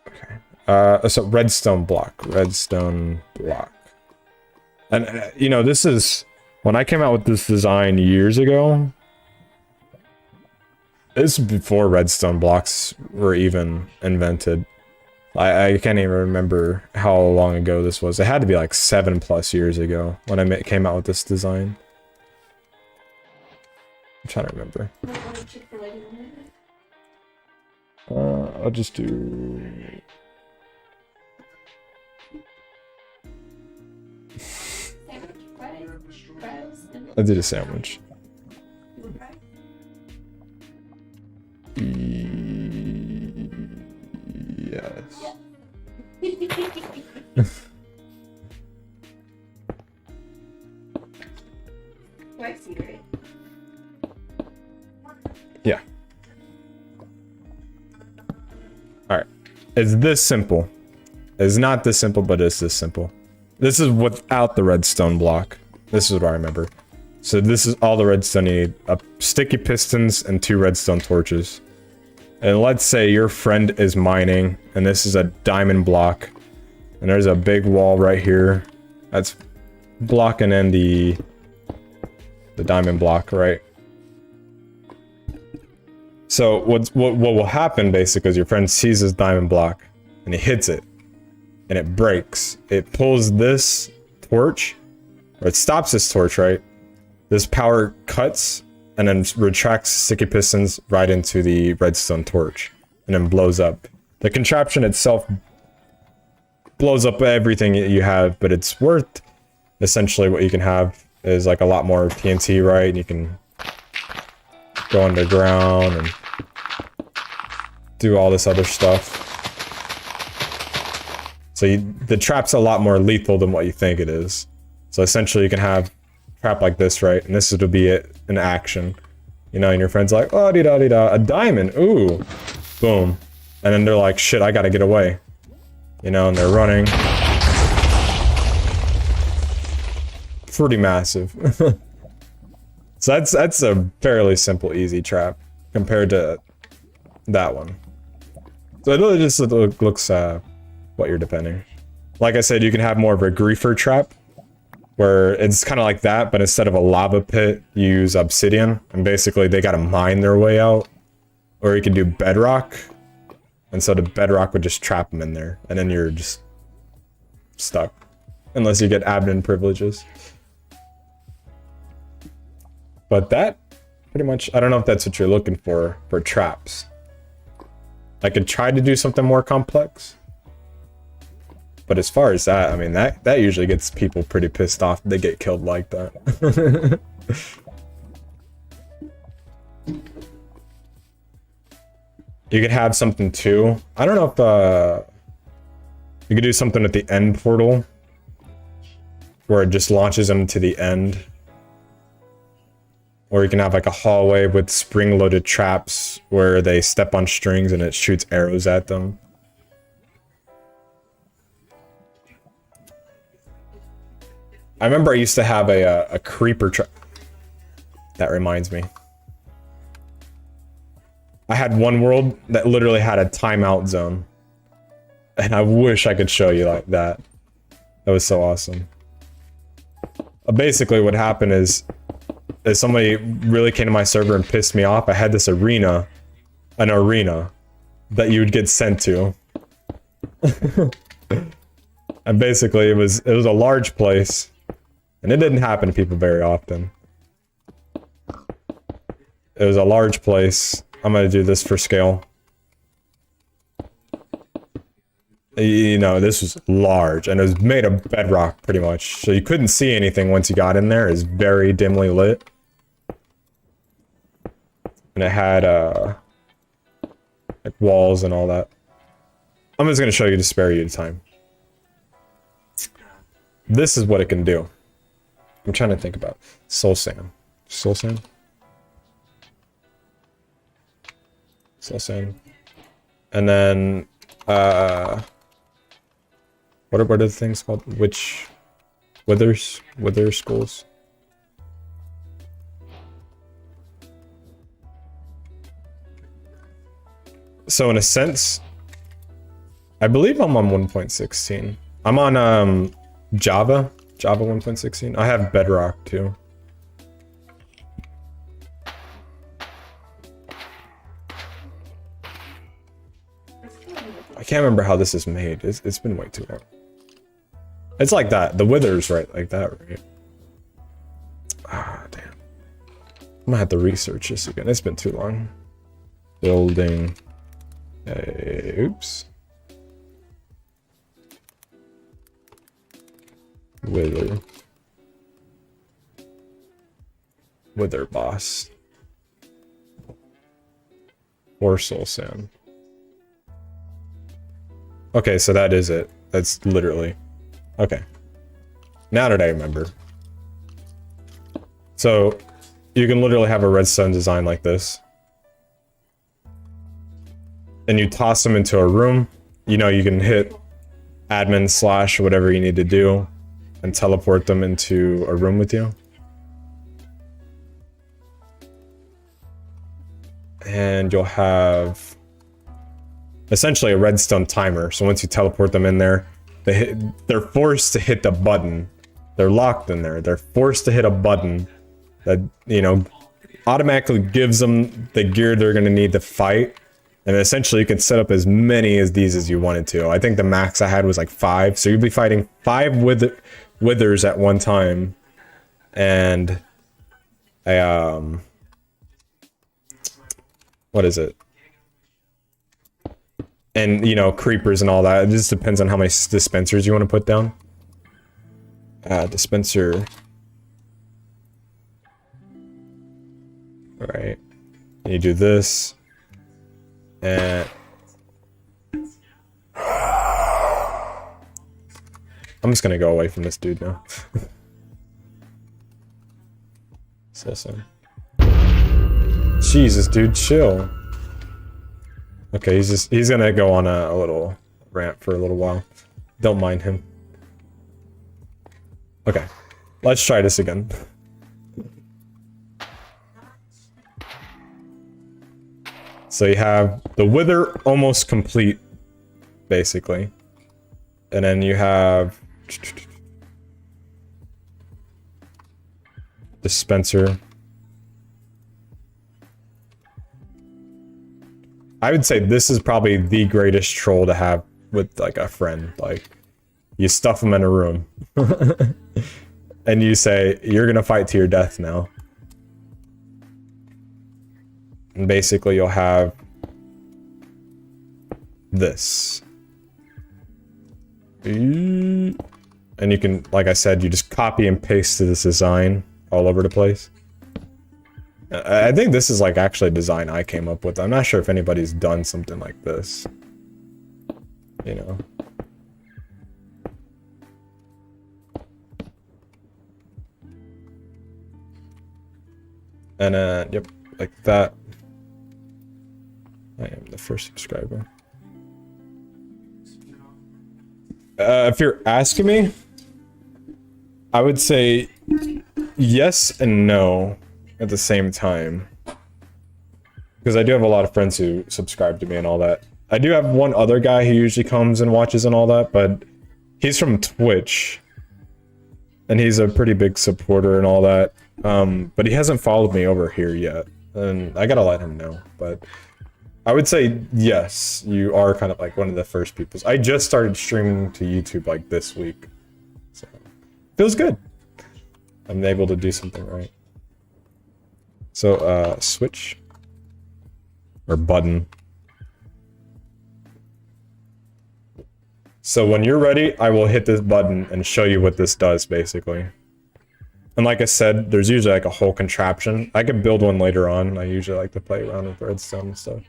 Okay. So redstone block. Redstone block. And, you know, this is... when I came out with this design years ago... this is before redstone blocks were even invented. I can't even remember how long ago this was. It had to be like 7+ years ago when I came out with this design. I'm trying to remember. I'll just do... I did a sandwich. Yes. Yeah. Alright. It's this simple. It's not this simple, but it's this simple. This is without the redstone block. This is what I remember. So this is all the redstone you need. Sticky pistons and 2 redstone torches. And let's say your friend is mining, and this is a diamond block. And there's a big wall right here that's blocking in the diamond block, right? So what will happen basically is your friend sees this diamond block, and he hits it, and it breaks. It pulls this torch, or it stops this torch, right? This power cuts and then retracts sticky pistons right into the redstone torch and then blows up. The contraption itself blows up everything you have, but it's worth essentially what you can have is like a lot more TNT, right? And you can go underground and do all this other stuff. So the trap's a lot more lethal than what you think it is. So essentially you can have trap like this, right? And this would be it in action. You know, and your friend's like, oh, dee-da-dee-da, a diamond, ooh. Boom. And then they're like, shit, I gotta get away. You know, and they're running. pretty massive. So that's a fairly simple, easy trap compared to that one. So it really just looks what you're depending. Like I said, you can have more of a griefer trap, where it's kind of like that, but instead of a lava pit, you use obsidian, and basically they gotta mine their way out. Or you can do bedrock, and so the bedrock would just trap them in there, and then you're just stuck. Unless you get admin privileges. But that, pretty much, I don't know if that's what you're looking for traps. I could try to do something more complex. But as far as that, I mean, that usually gets people pretty pissed off if they get killed like that. You could have something too. I don't know if you could do something at the end portal where it just launches them to the end. Or you can have like a hallway with spring-loaded traps where they step on strings and it shoots arrows at them. I remember I used to have a creeper trap. That reminds me. I had one world that literally had a timeout zone. And I wish I could show you like that. That was so awesome. Basically what happened is somebody really came to my server and pissed me off. I had this arena, an arena that you would get sent to. And basically it was a large place. And it didn't happen to people very often. It was a large place. I'm gonna do this for scale. You know, this was large, and it was made of bedrock, pretty much. So you couldn't see anything once you got in there. It was very dimly lit. And it had, like walls and all that. I'm just gonna show you to spare you time. This is what it can do. I'm trying to think about Soul Sand. Soul Sand? Soul Sand. And then, what are the things called? Wither skulls? So in a sense, I believe I'm on 1.16. I'm on Java 1.16. I have Bedrock too. I can't remember how this is made. It's been way too long. It's like that. The withers, right? Like that, right? Ah, damn. I'm gonna have to research this again. It's been too long. Building. Oops. Wither boss. Or Soul Sand. Okay, so that is it. That's literally... Okay. Now that I remember. So, you can literally have a redstone design like this. And you toss them into a room. You know, you can hit admin / whatever you need to do and teleport them into a room with you. And you'll have essentially a redstone timer. So once you teleport them in there, they're forced to hit the button. They're locked in there. They're forced to hit a button that, you know, automatically gives them the gear they're going to need to fight. And essentially you can set up as many as these as you wanted to. I think the max I had was like 5. So you'd be fighting 5 withers at one time. And what is it? And, you know, creepers and all that. It just depends on how many dispensers you want to put down. Dispenser. Right. And you do this. And... I'm just gonna go away from this dude now. Listen. Jesus, dude, chill. Okay, he's gonna go on a little rant for a little while. Don't mind him. Okay. Let's try this again. So you have the wither almost complete, basically. And then you have dispenser. I would say this is probably the greatest troll to have with like a friend. Like, you stuff them in a room and you say, you're gonna fight to your death now. And basically you'll have this. And you can, like I said, you just copy and paste this design all over the place. I think this is like actually a design I came up with. I'm not sure if anybody's done something like this. You know. And yep, like that. I am the first subscriber. If you're asking me, I would say yes and no at the same time. Because I do have a lot of friends who subscribe to me and all that. I do have one other guy who usually comes and watches and all that, but he's from Twitch. And he's a pretty big supporter and all that. But he hasn't followed me over here yet. And I gotta let him know. But I would say yes, you are kind of like one of the first people. I just started streaming to YouTube like this week. So feels good. I'm able to do something right. So switch or button. So when you're ready, I will hit this button and show you what this does basically. And like I said, there's usually like a whole contraption. I can build one later on. I usually like to play around with redstone and stuff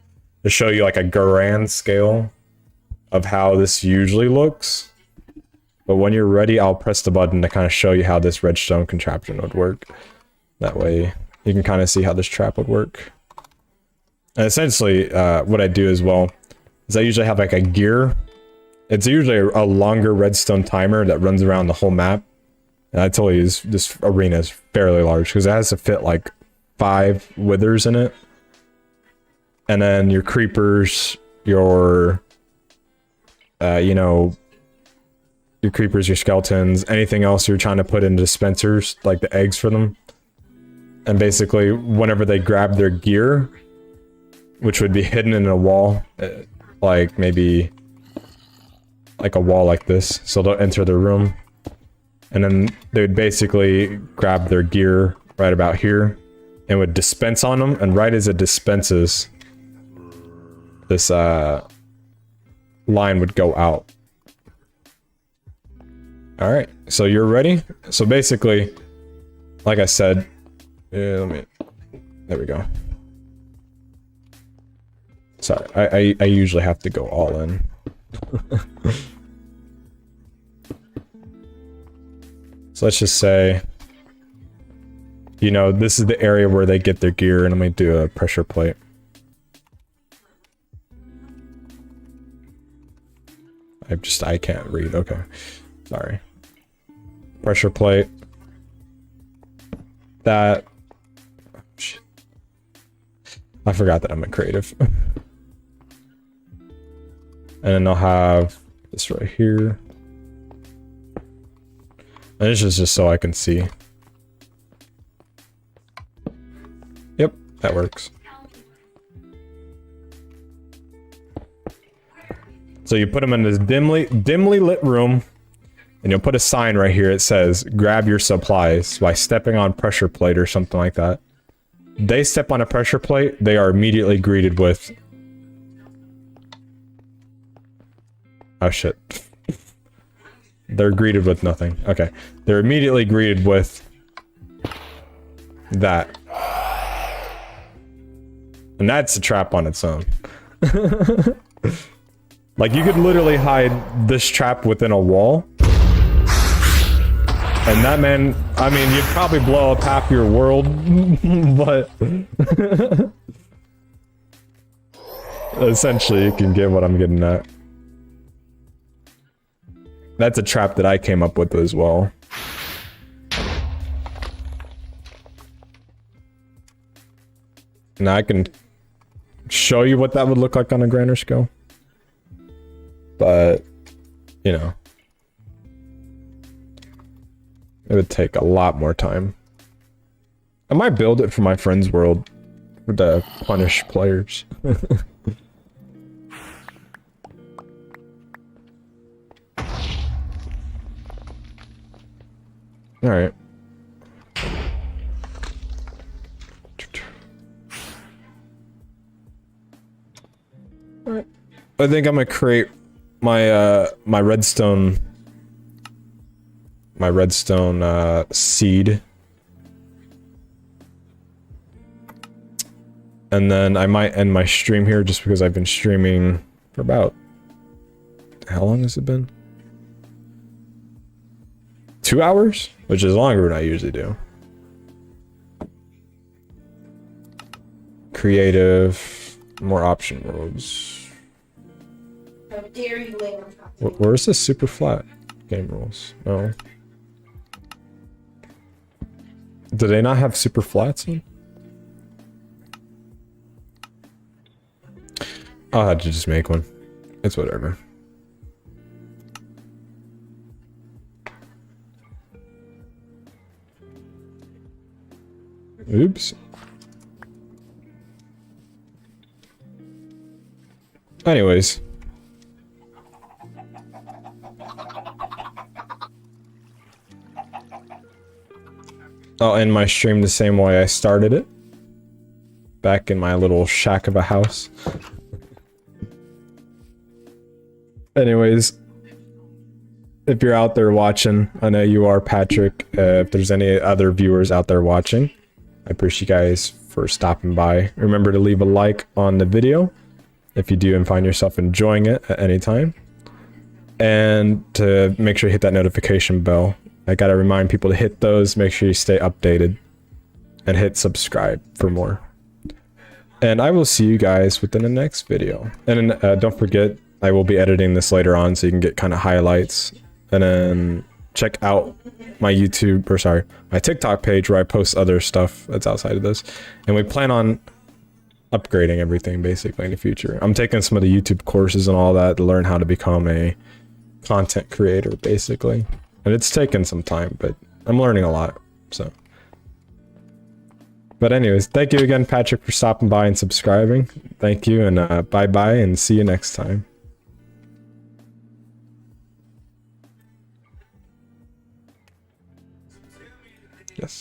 to show you like a grand scale of how this usually looks. But when you're ready, I'll press the button to kind of show you how this redstone contraption would work. That way you can kind of see how this trap would work. And essentially what I do as well is I usually have like a gear. It's usually a longer redstone timer that runs around the whole map. And I told you this arena is fairly large because it has to fit like 5 withers in it. And then your creepers, your your creepers, your skeletons, anything else you're trying to put in dispensers, like the eggs for them. And basically, whenever they grab their gear, which would be hidden in a wall, like maybe like a wall like this, so they'll enter the room. And then they would basically grab their gear right about here and would dispense on them. And right as it dispenses, this line would go out. All right, so you're ready. So basically, like I said, there we go. Sorry, I usually have to go all in. So let's just say, this is the area where they get their gear, and I'm going to do a pressure plate. I can't read. Okay. Sorry. Pressure plate. That. Shit. I forgot that I'm a creative. And then I'll have this right here. And this is just so I can see. Yep, that works. So you put them in this dimly lit room, and you'll put a sign right here. It says, grab your supplies by stepping on pressure plate or something like that. They step on a pressure plate, they are immediately greeted with... Oh shit. They're greeted with nothing. Okay. They're immediately greeted with that. And that's a trap on its own. Like, you could literally hide this trap within a wall. And that man, I mean, you'd probably blow up half your world, but... essentially, you can get what I'm getting at. That's a trap that I came up with as well. Now I can show you what that would look like on a grander scale. But, you know, it would take a lot more time. I might build it for my friend's world to punish players. Alright. Alright. I think I'm gonna create my my redstone seed. And then I might end my stream here just because I've been streaming for about... How long has it been? 2 hours? Which is longer than I usually do. Creative. More option rules. How dare you lay on top of me. Where's the super flat game rules? No. Do they not have super flats in? I'll have to just make one. It's whatever. Oops. Anyways. I'll end my stream the same way I started it. Back in my little shack of a house. Anyways, if you're out there watching, I know you are, Patrick. If there's any other viewers out there watching, I appreciate you guys for stopping by. Remember to leave a like on the video if you do and find yourself enjoying it at any time. And to make sure you hit that notification bell. I gotta remind people to hit those, make sure you stay updated, and hit subscribe for more. And I will see you guys within the next video. And then, don't forget, I will be editing this later on so you can get kind of highlights. And then check out my YouTube, or sorry, my TikTok page where I post other stuff that's outside of this. And we plan on upgrading everything basically in the future. I'm taking some of the YouTube courses and all that to learn how to become a content creator basically. And it's taken some time, but I'm learning a lot, so. But anyways, thank you again, Patrick, for stopping by and subscribing. Thank you, and bye-bye, and see you next time.